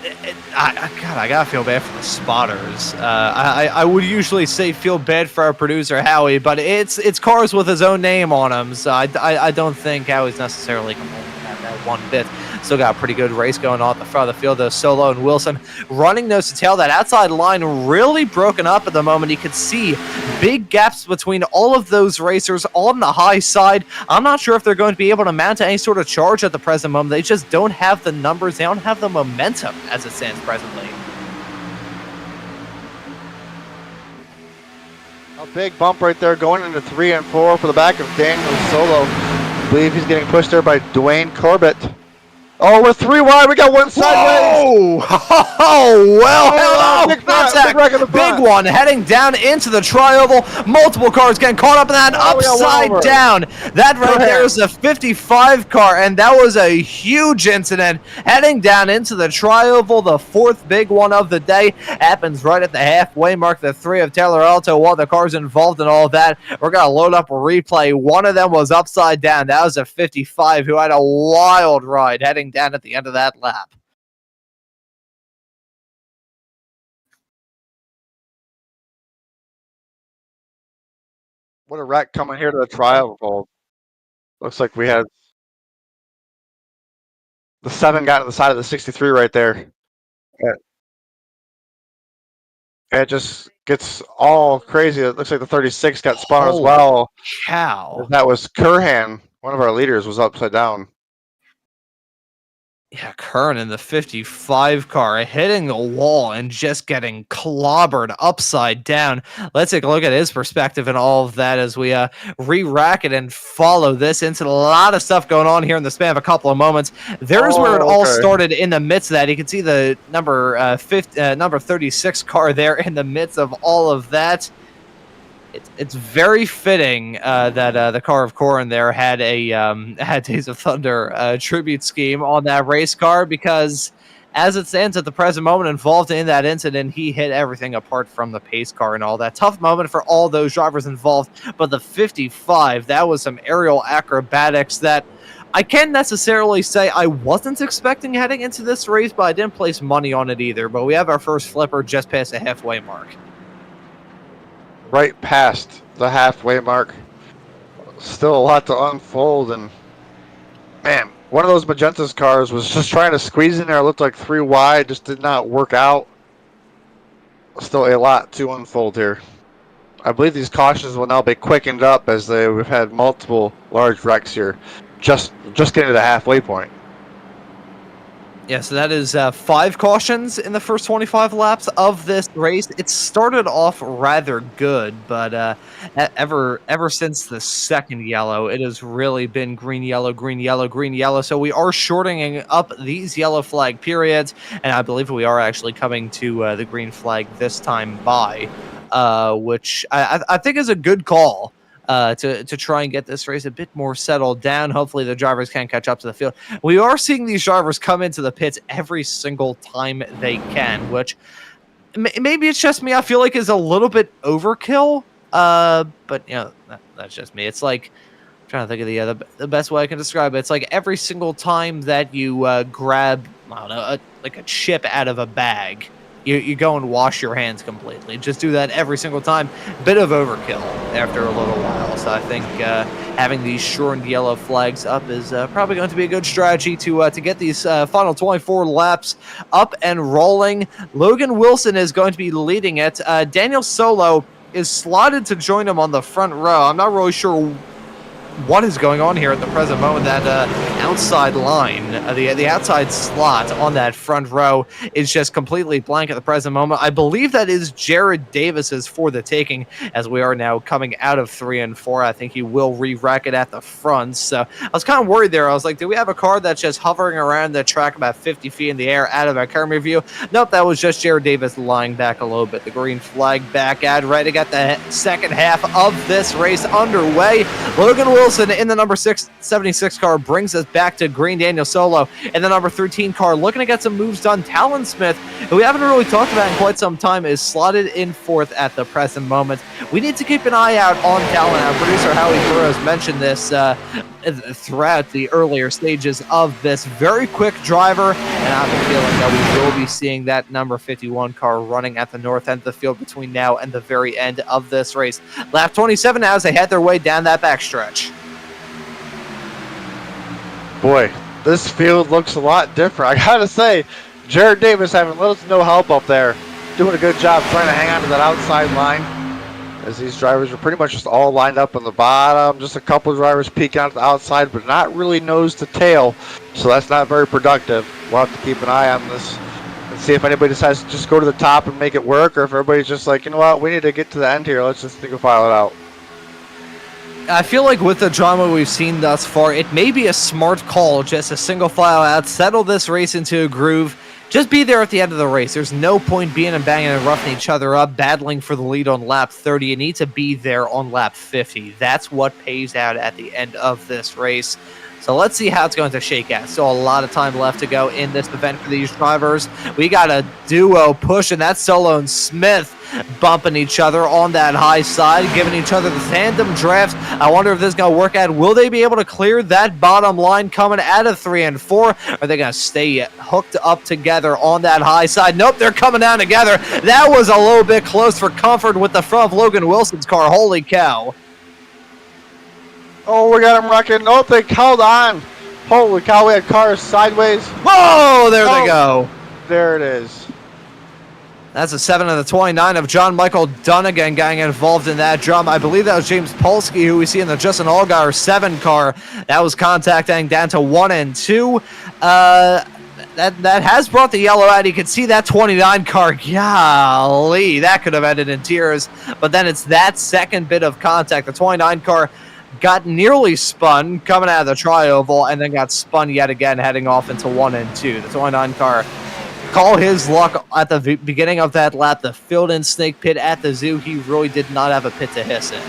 I gotta feel bad for the spotters. I would usually say feel bad for our producer Howie, but it's cars with his own name on them, so I don't think Howie's necessarily complaining about that one bit. Still got a pretty good race going on at the front of the field. Though Solo and Wilson running nose to tail. That outside line really broken up at the moment. You could see big gaps between all of those racers on the high side. I'm not sure if they're going to be able to mount any sort of charge at the present moment. They just don't have the numbers. They don't have the momentum as it stands presently. A big bump right there going into 3 and 4 for the back of Daniel Solo. I believe he's getting pushed there by Dwayne Corbett. Oh, we're 3 wide. We got one sideways. Whoa! Oh, well, Oh, hello! big wreck, Contact! big wreck in the front. Big one heading down into the tri-oval. Multiple cars getting caught up in that Oh, we got one upside over. down. That right Go there ahead. is a 55 car, and that was a huge incident heading down into the tri-oval. The fourth big one of the day happens right at the halfway mark. The 3 of Taylor Alto, one of the cars involved in all of that. We're going to load up a replay. One of them was upside down. That was a 55 who had a wild ride heading down at the end of that lap. What a wreck coming here to the tri-oval. Looks like we had the 7 got to the side of the 63 right there. It just gets all crazy. It looks like the 36 got spun as Holy well. cow. That was Kurhan, one of our leaders, was upside down. Yeah, Kern in the 55 car hitting the wall and just getting clobbered upside down. Let's take a look at his perspective and all of that as we re-rack it and follow this into a lot of stuff going on here in the span of a couple of moments. There's where it all started in the midst of that. You can see the number 36 car there in the midst of all of that. It's very fitting that the car of Corin there had a had Days of Thunder tribute scheme on that race car, because as it stands at the present moment involved in that incident, he hit everything apart from the pace car and all that. Tough moment for all those drivers involved, but the 55, that was some aerial acrobatics that I can't necessarily say I wasn't expecting heading into this race, but I didn't place money on it either. But we have our first flipper just past the halfway mark. Right past the halfway mark. Still a lot to unfold, and man, one of those Magenta's cars was just trying to squeeze in there. It looked like 3 wide, just did not work out. Still a lot to unfold here. I believe these cautions will now be quickened up as we've had multiple large wrecks here. Just getting to the halfway point. Yeah, so that is 5 cautions in the first 25 laps of this race. It started off rather good, but ever since the second yellow, it has really been green, yellow, green, yellow, green, yellow. So we are shortening up these yellow flag periods, and I believe we are actually coming to the green flag this time by, which I think is a good call. To try and get this race a bit more settled down. Hopefully the drivers can catch up to the field. We are seeing these drivers come into the pits every single time they can, which maybe it's just me. I feel like is a little bit overkill. But you know, that's just me. It's like, I'm trying to think of the best way I can describe it. It's like every single time that you grab, I don't know, like a chip out of a bag, you go and wash your hands completely. Just do that every single time. Bit of overkill after a little while. So I think having these shortened yellow flags up is probably going to be a good strategy to get these final 24 laps up and rolling. Logan Wilson is going to be leading it. Daniel Solo is slotted to join him on the front row. I'm not really sure what is going on here at the present moment. That outside line, the outside slot on that front row is just completely blank at the present moment. I believe that is Jared Davis's for the taking, as we are now coming out of 3 and 4. I think he will re-rack it at the front. So I was kind of worried there. I was like, do we have a car that's just hovering around the track about 50 feet in the air out of our camera view? Nope, that was just Jared Davis lying back a little bit. The green flag back at ready to get the second half of this race underway. Logan Wilson in the number 76 car brings us back to green. Daniel Solo in the number 13 car looking to get some moves done. Talon Smith, who we haven't really talked about in quite some time, is slotted in 4th at the present moment. We need to keep an eye out on Talon. Our producer Howie Burrows mentioned this throughout the earlier stages of this. Very quick driver, and I have a feeling that we will be seeing that number 51 car running at the north end of the field between now and the very end of this race. Lap 27 now as they head their way down that backstretch. Boy, this field looks a lot different. I gotta say, Jared Davis having little to no help up there. Doing a good job trying to hang on to that outside line, as these drivers are pretty much just all lined up on the bottom. Just a couple of drivers peeking out to the outside, but not really nose to tail. So that's not very productive. We'll have to keep an eye on this and see if anybody decides to just go to the top and make it work, or if everybody's just like, you know what, we need to get to the end here. Let's just single file it out. I feel like with the drama we've seen thus far, it may be a smart call just to single file out, settle this race into a groove, just be there at the end of the race. There's no point being and banging and roughing each other up, battling for the lead on lap 30. You need to be there on lap 50. That's what pays out at the end of this race. So let's see how it's going to shake out. Still a lot of time left to go in this event for these drivers. We got a duo pushing that Solo and Smith, bumping each other on that high side, giving each other the tandem drafts. I wonder if this is going to work out. Will they be able to clear that bottom line coming out of 3 and 4? Are they going to stay hooked up together on that high side? Nope, they're coming down together. That was a little bit close for comfort with the front of Logan Wilson's car. Holy cow. Oh, we got him wrecking. Oh, they held on. Holy cow, we had cars sideways. Whoa, there they go. There it is. That's a 7 of the 29 of John Michael Dunnigan getting involved in that drum. I believe that was James Polsky, who we see in the Justin Allgaier 7 car. That was contacting down to 1 and 2. That has brought the yellow out. You can see that 29 car. Golly, that could have ended in tears. But then it's that second bit of contact. The 29 car got nearly spun coming out of the tri-oval and then got spun yet again heading off into 1 and 2. The 29 car, call his luck at the beginning of that lap. The filled-in snake pit at the zoo, he really did not have a pit to hiss in.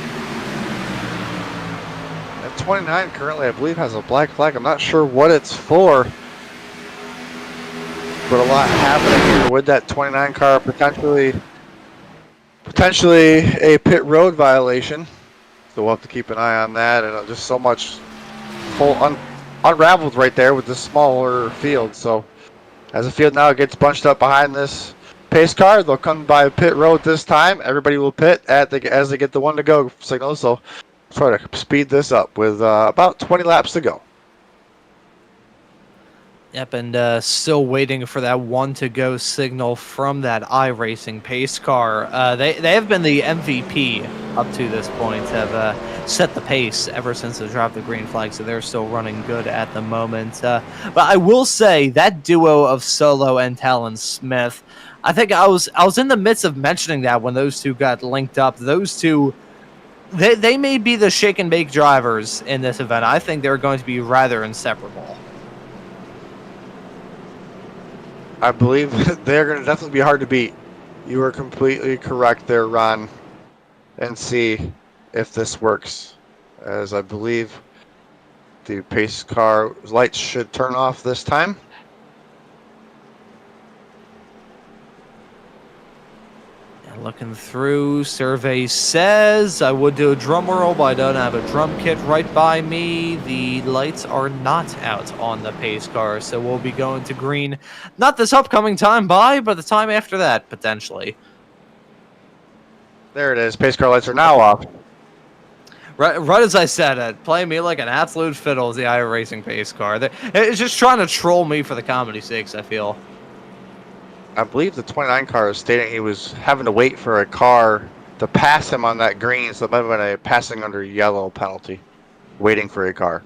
That 29 currently, I believe, has a black flag. I'm not sure what it's for, but a lot happening here with that 29 car, potentially a pit road violation. So we'll have to keep an eye on that, and just so much unraveled right there with the smaller field. So as the field now gets bunched up behind this pace car, they'll come by pit road this time. Everybody will pit as they get the 1 to go signal. So try to speed this up with about 20 laps to go. Yep, and still waiting for that 1 to go signal from that iRacing pace car. They have been the MVP up to this point, have set the pace ever since they dropped the green flag, so they're still running good at the moment. But I will say that duo of Solo and Talon Smith, I think I was in the midst of mentioning that when those two got linked up. Those two, they may be the shake and bake drivers in this event. I think they're going to be rather inseparable. I believe they're going to definitely be hard to beat. You are completely correct there, Ron. And see if this works. As I believe the pace car lights should turn off this time. Looking through, survey says I would do a drum roll, but I don't have a drum kit right by me. The lights are not out on the pace car, so we'll be going to green. Not this upcoming time by, but the time after that, potentially. There it is. Pace car lights are now off. Right as I said it, playing me like an absolute fiddle is the iRacing pace car. It's just trying to troll me for the comedy's sakes, I feel. I believe the 29 car is stating he was having to wait for a car to pass him on that green, so it might have been a passing under yellow penalty, waiting for a car.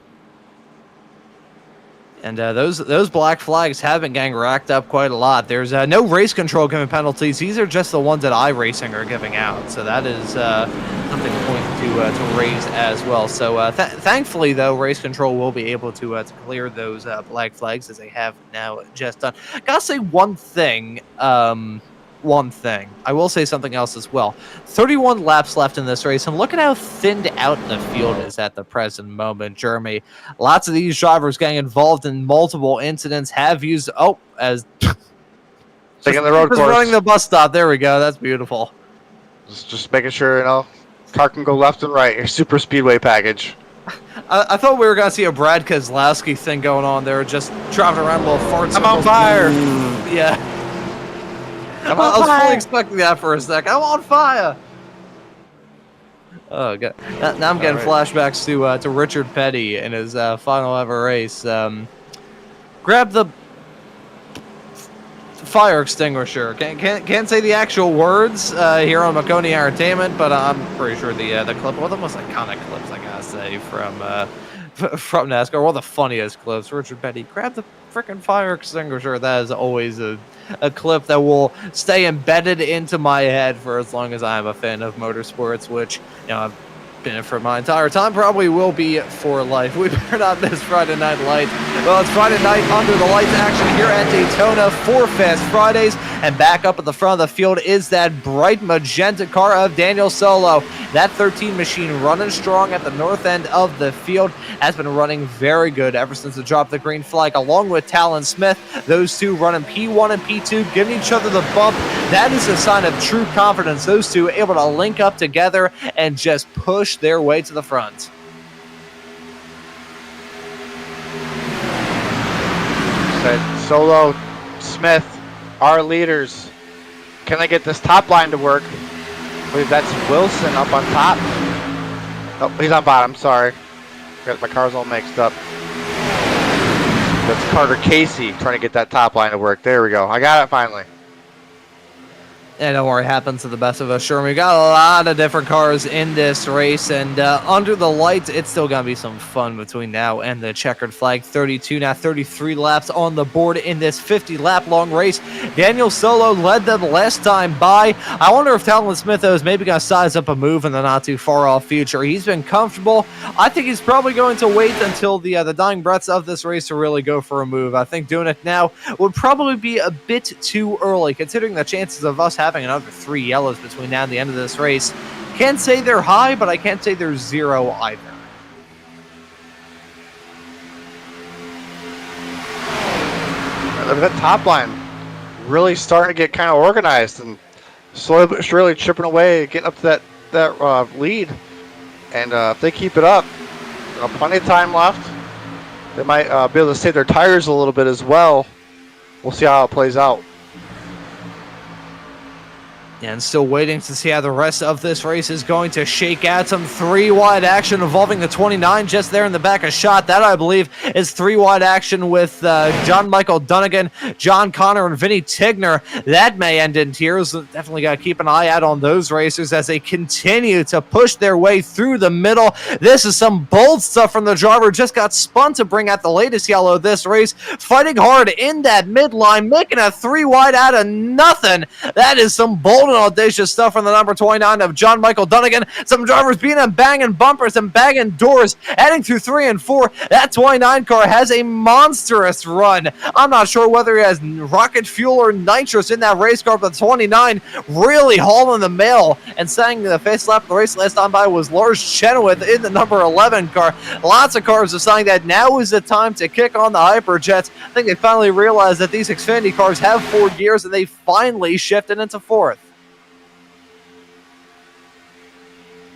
And those black flags have been getting racked up quite a lot. There's no race control giving penalties. These are just the ones that iRacing are giving out. So that is something to point to raise as well. So thankfully, though, race control will be able to clear those black flags as they have now just done. Gotta say one thing. I will say something else as well. 31 laps left in this race, and look at how thinned out the field is at the present moment, Jeremy. Lots of these drivers getting involved in multiple incidents have used, as taking the road course. Running the bus stop. There we go. That's beautiful. Just making sure, car can go left and right. Your super speedway package. I thought we were going to see a Brad Keselowski thing going on there, just driving around little farts. I'm on fire. Yeah. I was fully expecting that for a sec. I'm on fire. Oh, God. Now I'm getting flashbacks to Richard Petty in his final ever race. Grab the fire extinguisher. Can't say the actual words here on Maconi Entertainment, but I'm pretty sure the clip, one of the most iconic clips, I gotta say, from from NASCAR. One of the funniest clips. Richard Petty, grab the freaking fire extinguisher. That is always a clip that will stay embedded into my head for as long as I'm a fan of motorsports, which, I've been it for my entire time, probably will be for life. We better not miss Friday Night Lights. Well, it's Friday night under the lights action here at Daytona for Fast Fridays, and back up at the front of the field is that bright magenta car of Daniel Solo. That 13 machine running strong at the north end of the field, has been running very good ever since it dropped the green flag, along with Talon Smith. Those two running P1 and P2, giving each other the bump. That is a sign of true confidence. Those two able to link up together and just push their way to the front. Said Solo, Smith, our leaders. Can I get this top line to work? I believe that's Wilson up on top. Oh, he's on bottom, sorry. Got my cars all mixed up. That's Carter Casey trying to get that top line to work. There we go. I got it finally. And don't worry, it happens to the best of us. Sure, we got a lot of different cars in this race, and under the lights, it's still going to be some fun between now and the checkered flag. 32, now 33 laps on the board in this 50-lap long race. Daniel Solo led them last time by. I wonder if Talon Smith is maybe going to size up a move in the not-too-far-off future. He's been comfortable. I think he's probably going to wait until the dying breaths of this race to really go for a move. I think doing it now would probably be a bit too early, considering the chances of us having another 3 yellows between now and the end of this race. Can't say they're high, but I can't say they're zero either. That top line really starting to get kind of organized and slowly but surely chipping away, getting up to that lead. And if they keep it up, plenty of time left. They might be able to save their tires a little bit as well. We'll see how it plays out. And still waiting to see how the rest of this race is going to shake out. Some 3-wide action involving the 29 just there in the back of shot. That, I believe, is 3-wide action with John Michael Dunnigan, John Connor, and Vinny Tigner. That may end in tears. Definitely got to keep an eye out on those racers as they continue to push their way through the middle. This is some bold stuff from the driver. Just got spun to bring out the latest yellow this race. Fighting hard in that midline, making a 3-wide out of nothing. That is some bold and audacious stuff from the number 29 of John Michael Dunnigan. Some drivers being and banging bumpers and banging doors, heading through 3 and 4. That 29 car has a monstrous run. I'm not sure whether he has rocket fuel or nitrous in that race car, but the 29 really hauling the mail. And saying the face lap of the race last time by was Lars Chenoweth in the number 11 car. Lots of cars are saying that now is the time to kick on the Hyperjets. I think they finally realized that these Xfinity cars have 4 gears, and they finally shifted into 4th.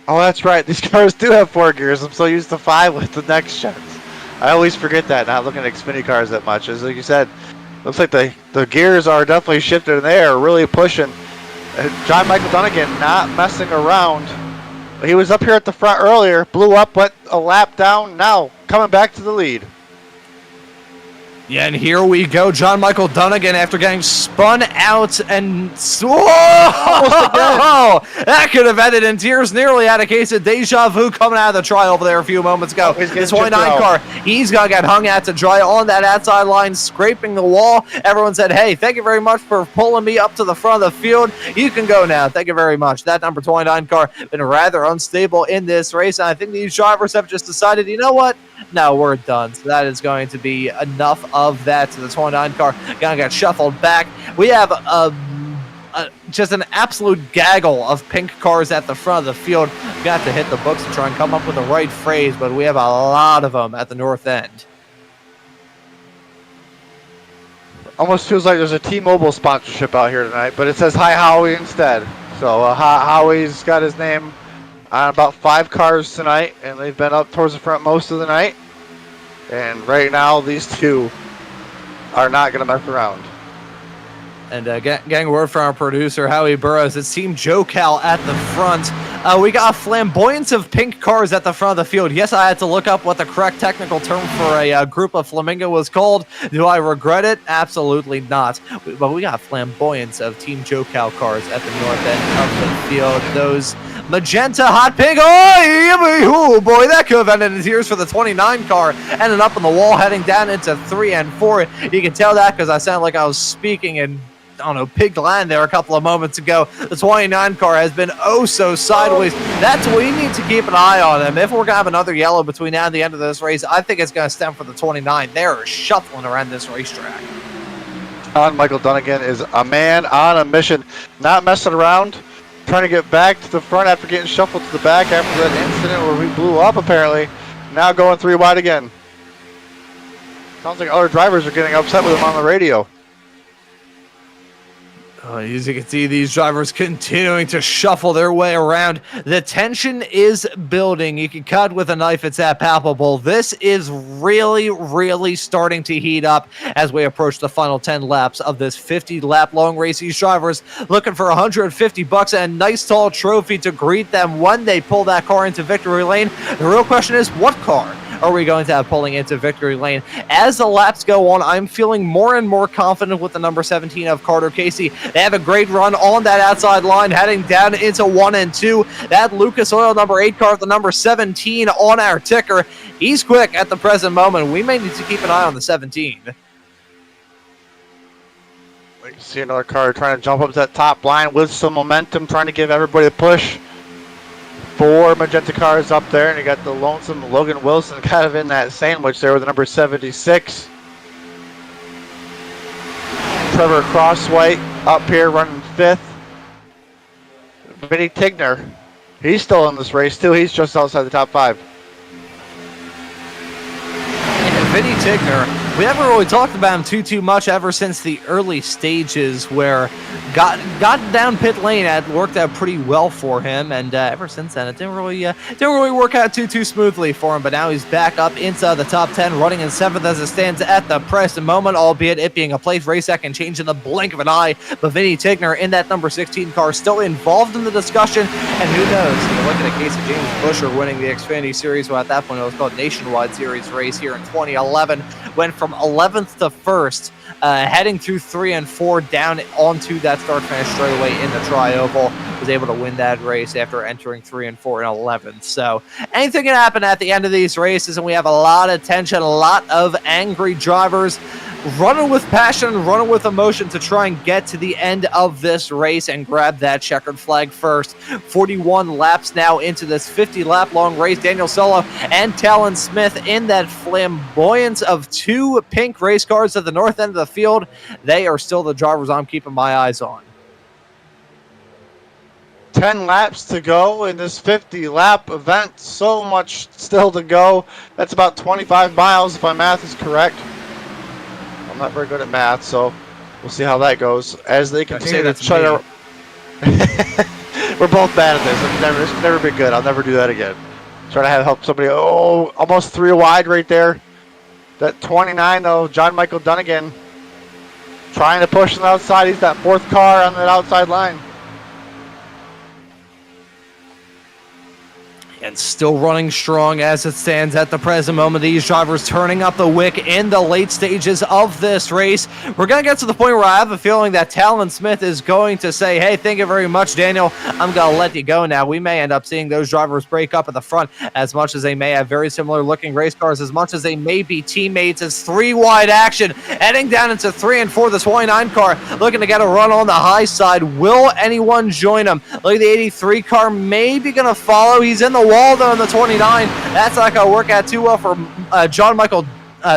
Oh, that's right. These cars do have 4 gears. I'm so used to 5 with the next gens. I always forget that, not looking at Xfinity cars that much. As like you said, looks like the gears are definitely shifted and they are really pushing. John Michael Dunnigan not messing around. He was up here at the front earlier, blew up, went a lap down, now coming back to the lead. Yeah, and here we go. John Michael Dunnigan, after getting spun out and... Whoa! That could have ended in tears. Nearly had a case of deja vu coming out of the try over there a few moments ago. This 29 car, he's going to get hung out to dry on that outside line, scraping the wall. Everyone said, hey, thank you very much for pulling me up to the front of the field. You can go now. Thank you very much. That number 29 car been rather unstable in this race, and I think these drivers have just decided, you know what? No, we're done. So that is going to be enough of that. So the 29 car gonna get shuffled back. We have just an absolute gaggle of pink cars at the front of the field. Got to hit the books to try and come up with the right phrase, but we have a lot of them at the north end. Almost feels like there's a T-Mobile sponsorship out here tonight, but it says Hi Howie instead. So Howie's got his name on about 5 cars tonight, and they've been up towards the front most of the night. And right now, these two are not going to mess around. And getting word from our producer, Howie Burrows, it's Team Joe Cal at the front. We got a flamboyance of pink cars at the front of the field. Yes, I had to look up what the correct technical term for a group of flamingo was called. Do I regret it? Absolutely not. But we got a flamboyance of Team Joe Cal cars at the north end of the field. Those magenta, hot pink. Oh boy, that could have ended in tears for the 29 car. Ended up on the wall, heading down into 3 and 4. You can tell that because I sounded like I was speaking in, I don't know, pig land there a couple of moments ago. The 29 car has been oh so sideways. That's what we need to keep an eye on him. If we're going to have another yellow between now and the end of this race, I think it's going to stem for the 29. They're shuffling around this racetrack. Michael Dunnigan is a man on a mission, not messing around, trying to get back to the front after getting shuffled to the back after that incident where we blew up apparently. Now going 3 wide again. Sounds like other drivers are getting upset with him on the radio. As you can see, these drivers continuing to shuffle their way around. The tension is building. You can cut with a knife, it's that palpable. This is really, really starting to heat up as we approach the final 10 laps of this 50-lap long race. These drivers looking for $150 and a nice tall trophy to greet them when they pull that car into victory lane. The real question is, what car are we going to have pulling into victory lane? As the laps go on, I'm feeling more and more confident with the number 17 of Carter Casey. They have a great run on that outside line, heading down into 1 and 2. That Lucas Oil number 8 car with the number 17 on our ticker. He's quick at the present moment. We may need to keep an eye on the 17. We can see another car trying to jump up to that top line with some momentum, trying to give everybody a push. 4 magenta cars up there, and you got the lonesome Logan Wilson kind of in that sandwich there with the number 76. Trevor Crosswhite up here running 5th. Vinny Tigner, he's still in this race too. He's just outside the top 5. And Vinny Tigner, we haven't really talked about him too much ever since the early stages where got down pit lane. It worked out pretty well for him, and ever since then it didn't really work out too smoothly for him. But now he's back up into the top 10, running in 7th as it stands at the present moment, albeit it being a place race that can change in the blink of an eye. But Vinny Tigner in that number 16 car still involved in the discussion, and who knows? You look at a case of James Buescher winning the Xfinity Series. Well, at that point it was called Nationwide Series race here in 2011. Went from 11th to 1st, heading through 3 and 4 down onto that start finish straightaway in the Tri-Oval. Was able to win that race after entering 3 and 4 in 11th. So anything can happen at the end of these races, and we have a lot of tension, a lot of angry drivers running with passion, running with emotion to try and get to the end of this race and grab that checkered flag first. 41 laps now into this 50-lap long race. Daniel Solo and Talon Smith in that flamboyance of 2 pink race cars at the north end of the field. They are still the drivers I'm keeping my eyes on. 10 laps to go in this 50-lap event. So much still to go. That's about 25 miles if my math is correct. I'm not very good at math, so we'll see how that goes as they continue to try to. We're both bad at this. It's never been good. I'll never do that again. Try to help somebody. Oh, almost 3 wide right there. That 29 though, John Michael Dunnigan, trying to push on the outside. He's that 4th car on that outside line. And still running strong as it stands at the present moment. These drivers turning up the wick in the late stages of this race. We're going to get to the point where I have a feeling that Talon Smith is going to say, hey, thank you very much, Daniel. I'm going to let you go now. We may end up seeing those drivers break up at the front as much as they may have very similar looking race cars, as much as they may be teammates. It's 3 wide action heading down into 3 and 4. The 29 car looking to get a run on the high side. Will anyone join him? Look at the 83 car maybe going to follow. He's in the wall though in the 29. That's not going to work out too well for John Michael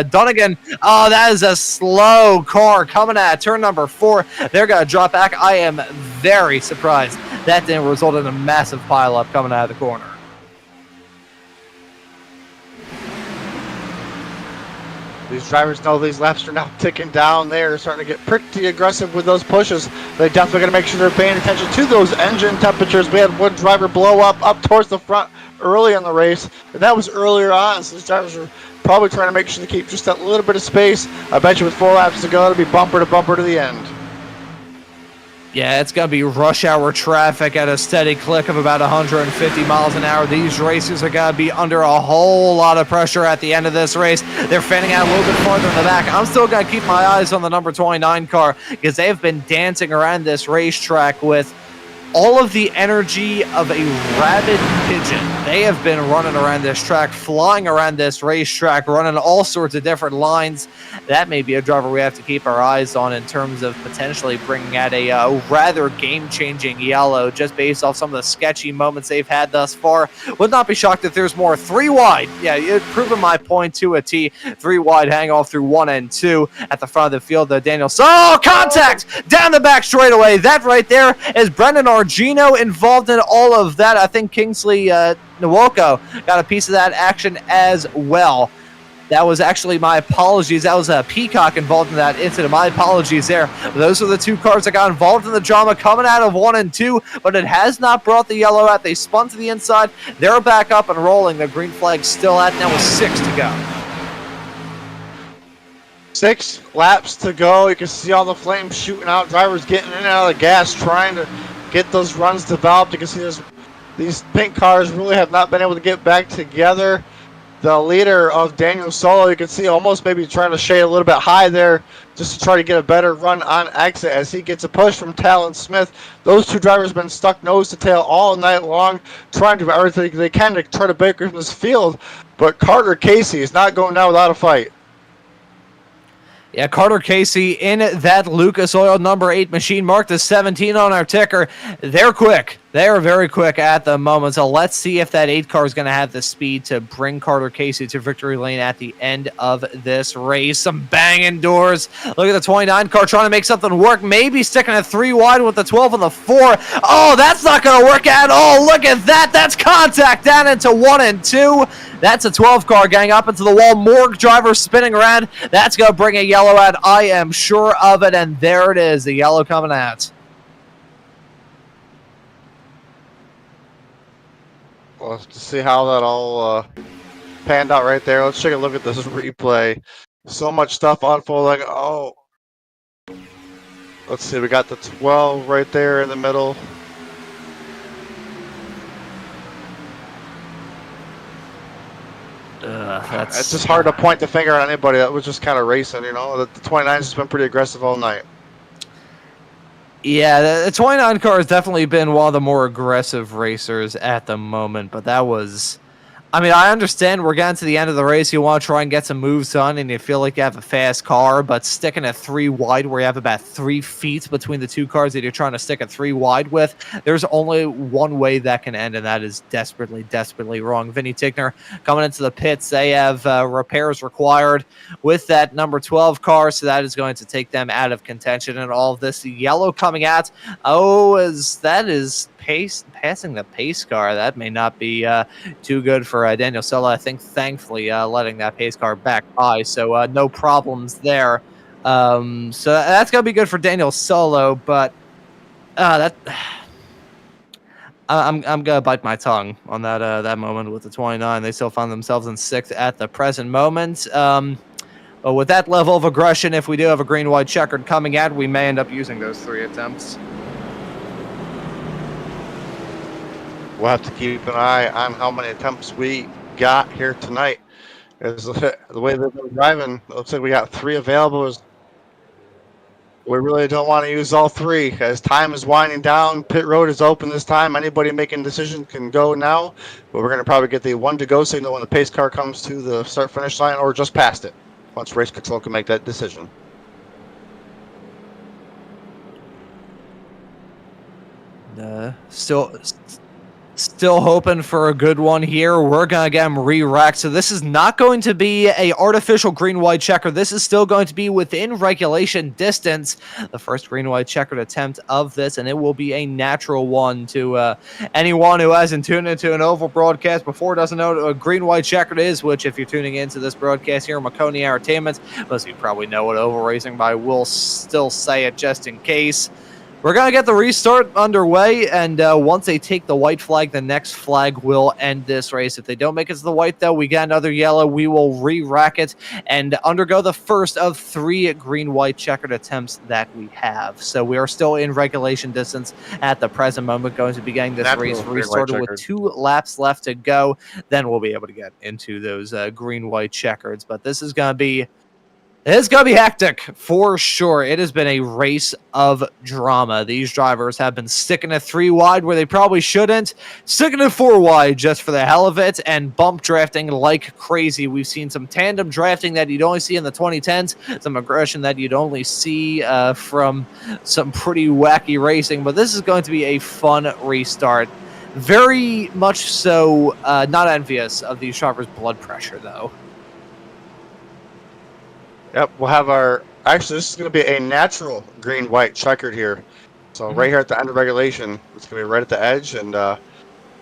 Dunnigan. Oh, that is a slow car coming at turn number 4. They're going to drop back. I am very surprised that didn't result in a massive pileup coming out of the corner. These drivers know these laps are now ticking down. They're starting to get pretty aggressive with those pushes. They're definitely going to make sure they're paying attention to those engine temperatures. We had one driver blow up towards the front early in the race, and that was earlier on. So these drivers are probably trying to make sure to keep just that little bit of space. I bet you with 4 laps to go, it'll be bumper to bumper to the end. Yeah, it's going to be rush hour traffic at a steady click of about 150 miles an hour. These racers are going to be under a whole lot of pressure at the end of this race. They're fanning out a little bit farther in the back. I'm still going to keep my eyes on the number 29 car because they've been dancing around this racetrack with all of the energy of a rabid pigeon. They have been running around this track, flying around this racetrack, running all sorts of different lines. That may be a driver we have to keep our eyes on in terms of potentially bringing out a rather game-changing yellow, just based off some of the sketchy moments they've had thus far. Would not be shocked if there's more. 3 wide. Yeah, you've proven my point to a T. 3 wide hang off through 1 and 2 at the front of the field. Daniel. Oh, contact down the back straightaway. That right there is Brendan Argino involved in all of that. I think Kingsley Nwoko got a piece of that action as well. That was actually my apologies. That was a Peacock involved in that incident. My apologies there. Those are the 2 cars that got involved in the drama coming out of 1 and 2, but it has not brought the yellow out. They spun to the inside. They're back up and rolling. The green flag's still out now with 6 to go. 6 laps to go. You can see all the flames shooting out. Drivers getting in and out of the gas, trying to get those runs developed. You can see these pink cars really have not been able to get back together. The leader of Daniel Solo, you can see almost maybe trying to shade a little bit high there just to try to get a better run on exit as he gets a push from Talon Smith. Those 2 drivers have been stuck nose to tail all night long, trying to do everything they can to try to break from this field. But Carter Casey is not going down without a fight. Yeah, Carter Casey in that Lucas Oil number 8 machine, marked as 17 on our ticker. They're quick. They are very quick at the moment, so let's see if that 8 car is going to have the speed to bring Carter Casey to victory lane at the end of this race. Some banging doors. Look at the 29 car trying to make something work, maybe sticking a 3 wide with the 12 and the 4. Oh, that's not going to work at all. Look at that. That's contact down into 1 and 2. That's a 12 car going up into the wall. More drivers spinning around. That's going to bring a yellow out. I am sure of it, and there it is, the yellow coming out. Well, to see how that all panned out right there. Let's take a look at this replay. So much stuff unfolding. Oh, let's see. We got the 12 right there in the middle. It's just hard to point the finger at anybody. That was just kind of racing, you know. The 29's just been pretty aggressive all night. Yeah, the 29 car has definitely been one of the more aggressive racers at the moment, but that was... I mean, I understand we're getting to the end of the race. You want to try and get some moves done, and you feel like you have a fast car, but sticking a 3 wide where you have about 3 feet between the 2 cars that you're trying to stick a 3 wide with, there's only one way that can end, and that is desperately, desperately wrong. Vinny Tickner coming into the pits. They have repairs required with that number 12 car, so that is going to take them out of contention. And all of this yellow coming out, that is passing the pace car. That may not be too good for Daniel Solo. I think, thankfully, letting that pace car back by, so no problems there. So that's gonna be good for Daniel Solo, but I'm gonna bite my tongue on that moment with the 29. They still find themselves in 6th at the present moment. But with that level of aggression, if we do have a green-white checkered coming out, we may end up using those 3 attempts. We'll have to keep an eye on how many attempts we got here tonight. As the way they've been driving, it looks like we got 3 available. We really don't want to use all 3 as time is winding down. Pit road is open this time. Anybody making a decision can go now, but we're going to probably get the 1 to go signal when the pace car comes to the start finish line or just past it once race control can make that decision. Still hoping for a good one here. We're going to get him re-racked. So this is not going to be a artificial green-white checker. This is still going to be within regulation distance. The first green-white checkered attempt of this, and it will be a natural one to anyone who hasn't tuned into an oval broadcast before, doesn't know what a green-white checkered is, which if you're tuning into this broadcast here on Maconi Entertainment, most of you probably know what oval racing, but I will still say it just in case. We're going to get the restart underway, and once they take the white flag, the next flag will end this race. If they don't make it to the white, though, we got another yellow. We will re-rack it and undergo the first of 3 green-white checkered attempts that we have. So we are still in regulation distance at the present moment, going to be getting this race restarted with 2 laps left to go. Then we'll be able to get into those green-white checkers. But this is going to be It's going to be hectic for sure. It has been a race of drama. These drivers have been sticking to 3 wide where they probably shouldn't, sticking to 4 wide just for the hell of it, and bump drafting like crazy. We've seen some tandem drafting that you'd only see in the 2010s, some aggression that you'd only see from some pretty wacky racing, but this is going to be a fun restart. Very much so not envious of these drivers' blood pressure, though. Yep, we'll have our. Actually, this is going to be a natural green-white checkered here. So right here at the end of regulation, it's going to be right at the edge, and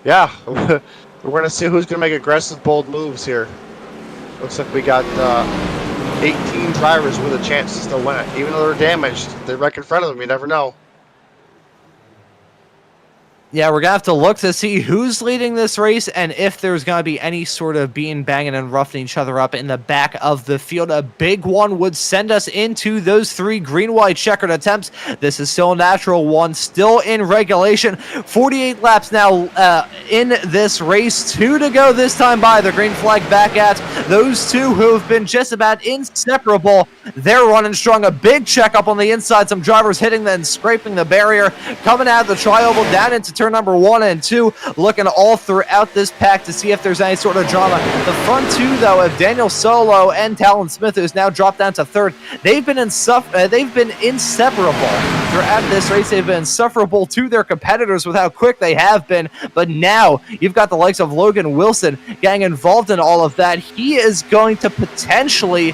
yeah, we're going to see who's going to make aggressive, bold moves here. Looks like we got 18 drivers with a chance to still win it, even though they're damaged. They're right in front of them. You never know. Yeah, we're going to have to look to see who's leading this race and if there's going to be any sort of being banging and roughing each other up in the back of the field. A big one would send us into those 3 green-white checkered attempts. This is still a natural one, still in regulation. 48 laps now in this race. 2 to go this time by the green flag back at those 2 who have been just about inseparable. They're running strong. A big check up on the inside. Some drivers hitting and scraping the barrier. Coming out of the tri-oval down into turn number 1 and 2, looking all throughout this pack to see if there's any sort of drama. The front 2, though, of Daniel Solo and Talon Smith, who's now dropped down to 3rd, they've been inseparable throughout this race. They've been insufferable to their competitors with how quick they have been, but now you've got the likes of Logan Wilson getting involved in all of that. He is going to potentially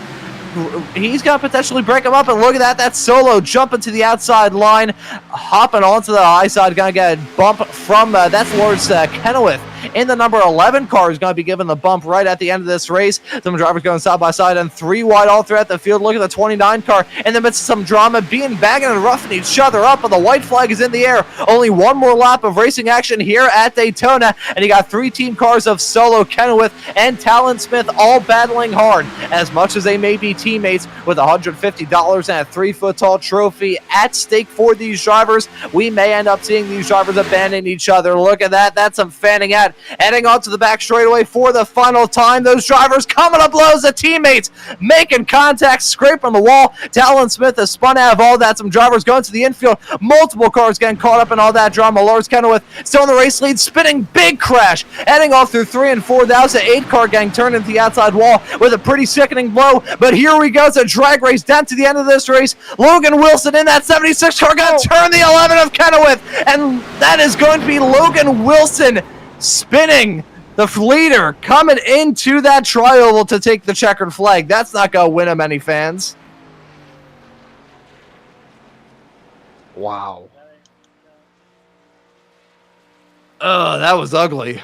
break him up, and look at that. That's Solo jumping to the outside line, hopping onto the high side. Gonna get a bump from, that's Lawrence Kenilworth in the number 11 car, is going to be given the bump right at the end of this race. Some drivers going side by side and 3 wide all throughout the field. Look at the 29 car in the midst of some drama, being bagging and roughing each other up, but the white flag is in the air. Only one more lap of racing action here at Daytona, and you got 3 team cars of Solo, Kenilworth, and Talon Smith all battling hard, as much as they may be teammates, with $150 and a 3-foot-tall trophy at stake for these drivers. We may end up seeing these drivers abandon each other. Look at that. That's some fanning out. Heading onto the back straightaway for the final time. Those drivers coming up low as the teammates making contact, scraping the wall. Talon Smith has spun out of all that. Some drivers going to the infield. Multiple cars getting caught up in all that drama. Lawrence Kenilworth still in the race lead, spinning, big crash. Heading off through 3 and 4. That was the 8 car getting turned into the outside wall with a pretty sickening blow. But here we go. It's a drag race down to the end of this race. Logan Wilson in that 76 car going to turn the 11 of Kenilworth. And that is going to be Logan Wilson spinning, the leader, coming into that tri-oval to take the checkered flag. That's not going to win him any fans. Wow. Oh, that was ugly.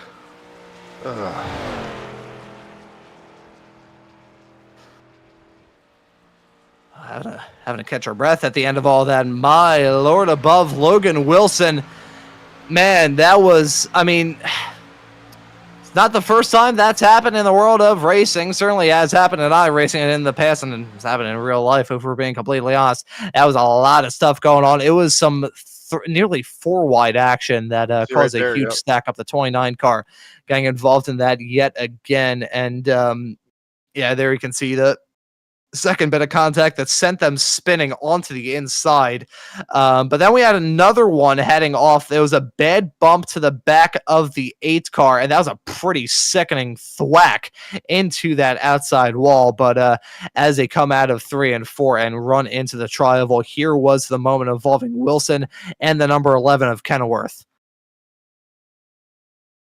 Having to catch our breath at the end of all that. My lord above, Logan Wilson. Man, that was, I mean, it's not the first time that's happened in the world of racing. Certainly has happened in iRacing and in the past, and it's happened in real life, if we're being completely honest. That was a lot of stuff going on. It was some nearly 4 wide action that caused a huge stack up the 29 car, getting involved in that yet again. And yeah, there you can see the second bit of contact that sent them spinning onto the inside. But then we had another one heading off. There was a bad bump to the back of the 8 car, and that was a pretty sickening thwack into that outside wall. But as they come out of 3 and 4 and run into the tri-oval, here was the moment involving Wilson and the number 11 of Kenilworth.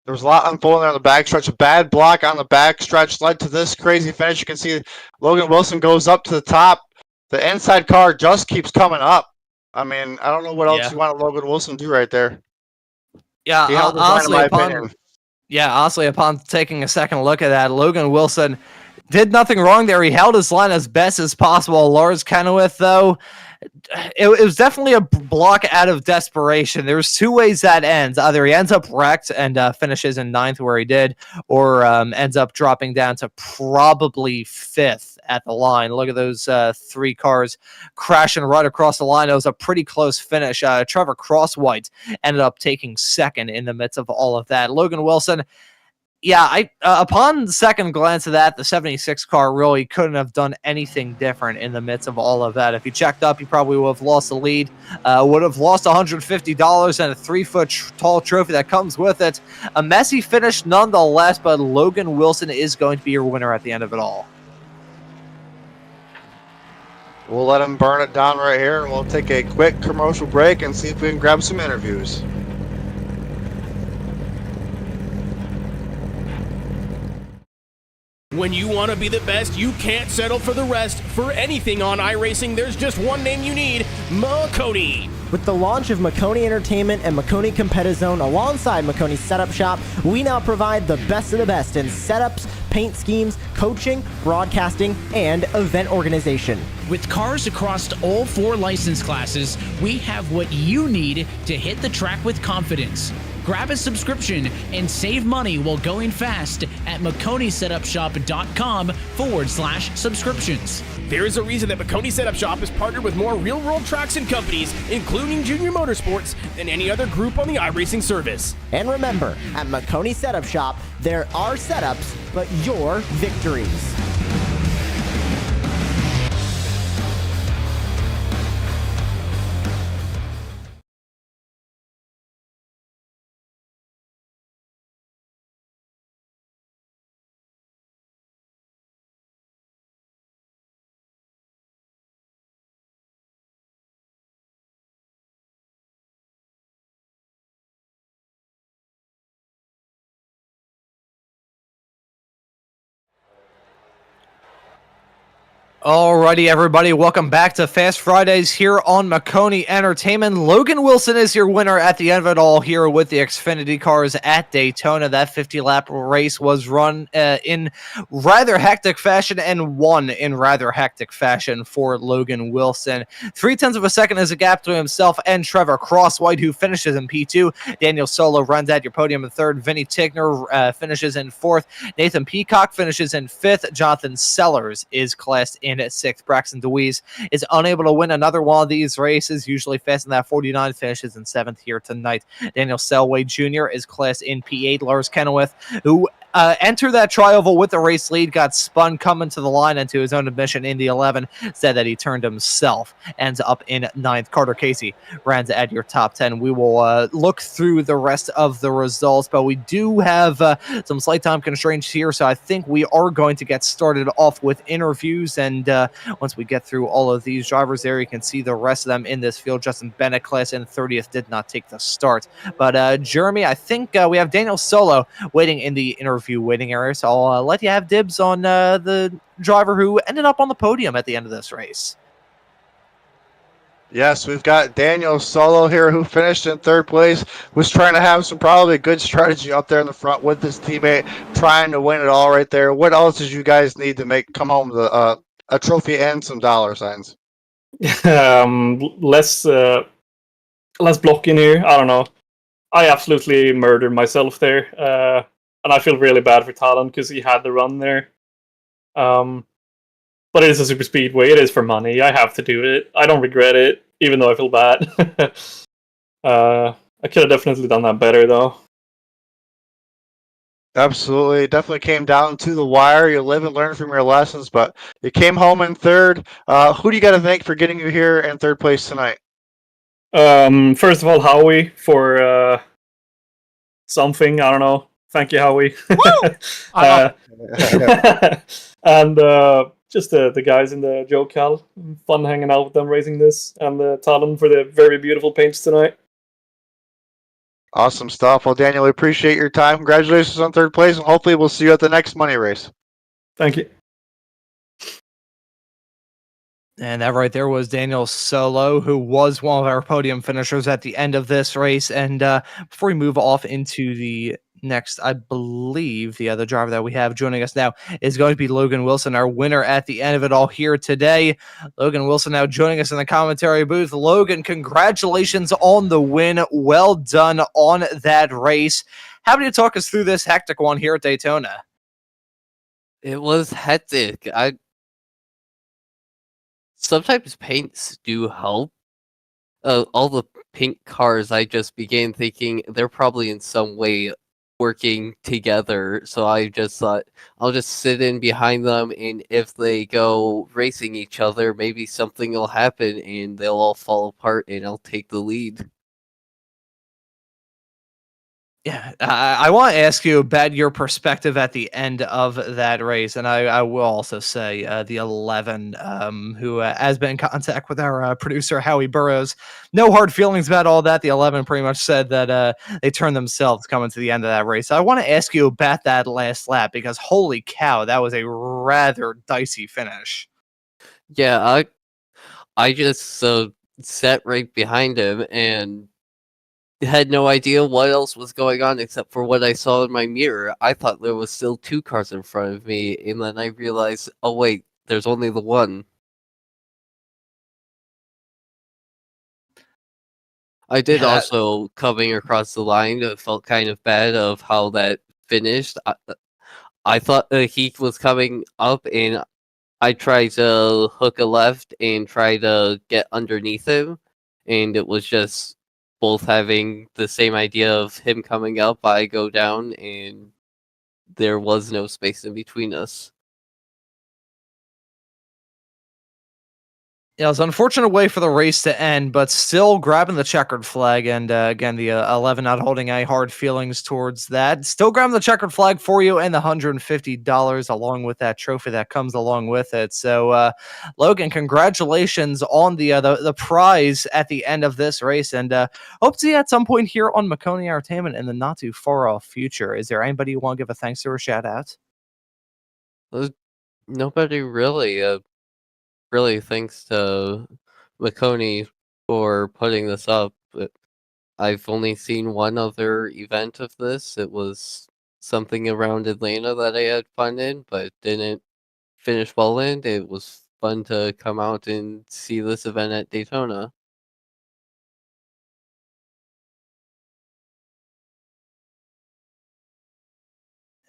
There was a lot unfolding on the backstretch. A bad block on the backstretch led to this crazy finish. You can see Logan Wilson goes up to the top. The inside car just keeps coming up. I mean, I don't know what else you want Logan Wilson to do right there. Yeah, honestly, upon taking a second look at that, Logan Wilson did nothing wrong there. He held his line as best as possible. Lawrence Kenilworth, though, it was definitely a block out of desperation. There's 2 ways that ends. Either he ends up wrecked and finishes in 9th where he did, or ends up dropping down to probably 5th at the line. Look at those 3 cars crashing right across the line. It was a pretty close finish. Trevor Crosswhite ended up taking 2nd in the midst of all of that. Logan Wilson, Yeah, I upon second glance of that, the 76 car really couldn't have done anything different in the midst of all of that. If you checked up, you probably would have lost the lead, would have lost $150 and a 3-foot tall trophy that comes with it. A messy finish nonetheless, but Logan Wilson is going to be your winner at the end of it all. We'll let him burn it down right here, and we'll take a quick commercial break and see if we can grab some interviews. When you want to be the best, you can't settle for the rest. For anything on iRacing, there's just one name you need, Maconi. With the launch of Maconi Entertainment and Maconi Competizone alongside Maconi Setup Shop, we now provide the best of the best in setups, paint schemes, coaching, broadcasting, and event organization. With cars across all 4 license classes, we have what you need to hit the track with confidence. Grab a subscription and save money while going fast at MaconiSetupShop.com/subscriptions. There is a reason that Maconi Setup Shop is partnered with more real-world tracks and companies, including Junior Motorsports, than any other group on the iRacing service. And remember, at Maconi Setup Shop, there are setups, but your victories. Alrighty, everybody, welcome back to Fast Fridays here on Maconi Entertainment. Logan Wilson is your winner at the end of it all here with the Xfinity cars at Daytona. That 50-lap race was run in rather hectic fashion and won in rather hectic fashion for Logan Wilson. 0.3 of a second is a gap to himself and Trevor Crosswhite, who finishes in P2. Daniel Solo runs at your podium in third. Vinny Tigner finishes in fourth. Nathan Peacock finishes in fifth. Jonathan Sellers is classed in at sixth. Braxton DeWeese is unable to win another one of these races, usually fast in that 49, finishes in seventh here tonight. Daniel Selway Jr. is classed in P8. Lars Kenilworth, who entered that tri-oval with the race lead, got spun coming to the line, and to his own admission in the 11, said that he turned himself. Ends up in ninth. Carter Casey runs at your top 10. We will look through the rest of the results, but we do have some slight time constraints here, so I think we are going to get started off with interviews, and once we get through all of these drivers there, you can see the rest of them in this field. Justin Bennett, class in 30th, did not take the start. But Jeremy, I think we have Daniel Solo waiting in the interview waiting area, so I'll let you have dibs on the driver who ended up on the podium at the end of this race. Yes, we've got Daniel Solo here, who finished in third place, was trying to have some probably good strategy up there in the front with his teammate, trying to win it all right there. What else did you guys need to come home with a trophy and some dollar signs? Less blocking here. I don't know. I absolutely murdered myself there. And I feel really bad for Talon because he had the run there. But it is a super speedway. It is for money. I have to do it. I don't regret it, even though I feel bad. I could have definitely done that better, though. Absolutely. It definitely came down to the wire. You live and learn from your lessons, but you came home in third. Who do you got to thank for getting you here in third place tonight? First of all, Howie for something. I don't know. Thank you, Howie. And just the guys in the Joe Cal. Fun hanging out with them, racing this. And Talon for the very beautiful paints tonight. Awesome stuff. Well, Daniel, we appreciate your time. Congratulations on third place, and hopefully we'll see you at the next money race. Thank you. And that right there was Daniel Solo, who was one of our podium finishers at the end of this race. And before we move off into the next, I believe the other driver that we have joining us now is going to be Logan Wilson, our winner at the end of it all here today. Logan Wilson now joining us in the commentary booth. Logan, congratulations on the win. Well done on that race. How about you talk us through this hectic one here at Daytona? It was hectic. Sometimes paints do help. All the pink cars, I just began thinking they're probably in some way working together. So I just thought I'll just sit in behind them, and if they go racing each other, maybe something will happen and they'll all fall apart and I'll take the lead. Yeah, I want to ask you about your perspective at the end of that race, and I will also say the 11, who has been in contact with our producer Howie Burrows. No hard feelings about all that. The 11 pretty much said that they turned themselves coming to the end of that race. I want to ask you about that last lap because holy cow, that was a rather dicey finish. Yeah, I just sat right behind him and had no idea what else was going on except for what I saw in my mirror. I thought there was still 2 cars in front of me, and then I realized, oh wait, there's only the one. I did Yeah, also coming across the line. It felt kind of bad of how that finished. I thought he was coming up, and I tried to hook a left and try to get underneath him, and it was just both having the same idea of him coming up. I go down, and there was no space in between us. Yeah, it was an unfortunate way for the race to end, but still grabbing the checkered flag. And again, the 11 not holding any hard feelings towards that. Still grabbing the checkered flag for you and the $150 along with that trophy that comes along with it. So, Logan, congratulations on the prize at the end of this race. And hope to see you at some point here on Maconi Entertainment in the not too far off future. Is there anybody you want to give a thanks to or shout out? Nobody really. Really thanks to Maconi for putting this up. I've only seen one other event of this. It was something around Atlanta that I had fun in, but didn't finish well in. It was fun to come out and see this event at Daytona.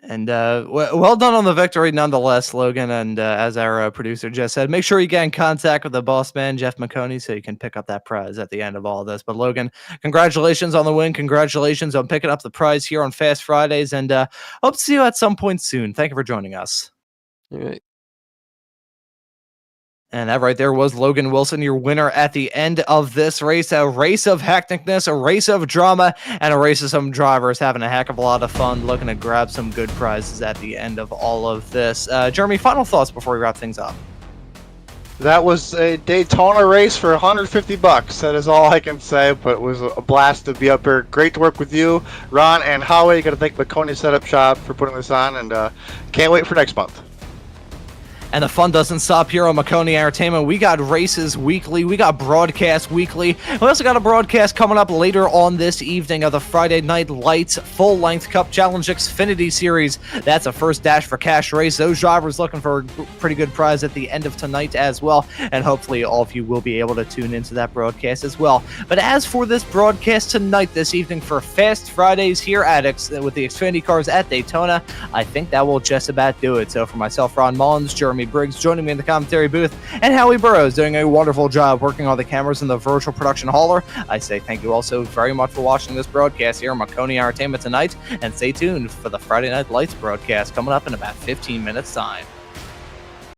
And well done on the victory nonetheless, Logan. And as our producer just said, make sure you get in contact with the boss man, Jeff Maconi, so you can pick up that prize at the end of all of this. But Logan, congratulations on the win. Congratulations on picking up the prize here on Fast Fridays. And hope to see you at some point soon. Thank you for joining us. All right. And that right there was Logan Wilson, your winner at the end of this race. A race of hecticness, a race of drama, and a race of some drivers having a heck of a lot of fun, looking to grab some good prizes at the end of all of this. Jeremy, final thoughts before we wrap things up. That was a Daytona race for $150. That is all I can say, but it was a blast to be up here. Great to work with you, Ron and Howie. Got to thank Maconi Setup Shop for putting this on, and can't wait for next month. And the fun doesn't stop here on Maconi Entertainment. We got races weekly. We got broadcasts weekly. We also got a broadcast coming up later on this evening of the Friday Night Lights Full-Length Cup Challenge Xfinity Series. That's a first Dash for Cash race. Those drivers looking for a pretty good prize at the end of tonight as well. And hopefully all of you will be able to tune into that broadcast as well. But as for this broadcast tonight, this evening for Fast Fridays here at with the Xfinity cars at Daytona, I think that will just about do it. So for myself, Ron Mullins, Jeremy Briggs joining me in the commentary booth, and Howie Burrows doing a wonderful job working on the cameras in the virtual production hauler, I say thank you also very much for watching this broadcast here on Maconi Entertainment tonight, and stay tuned for the Friday Night Lights broadcast coming up in about 15 minutes time.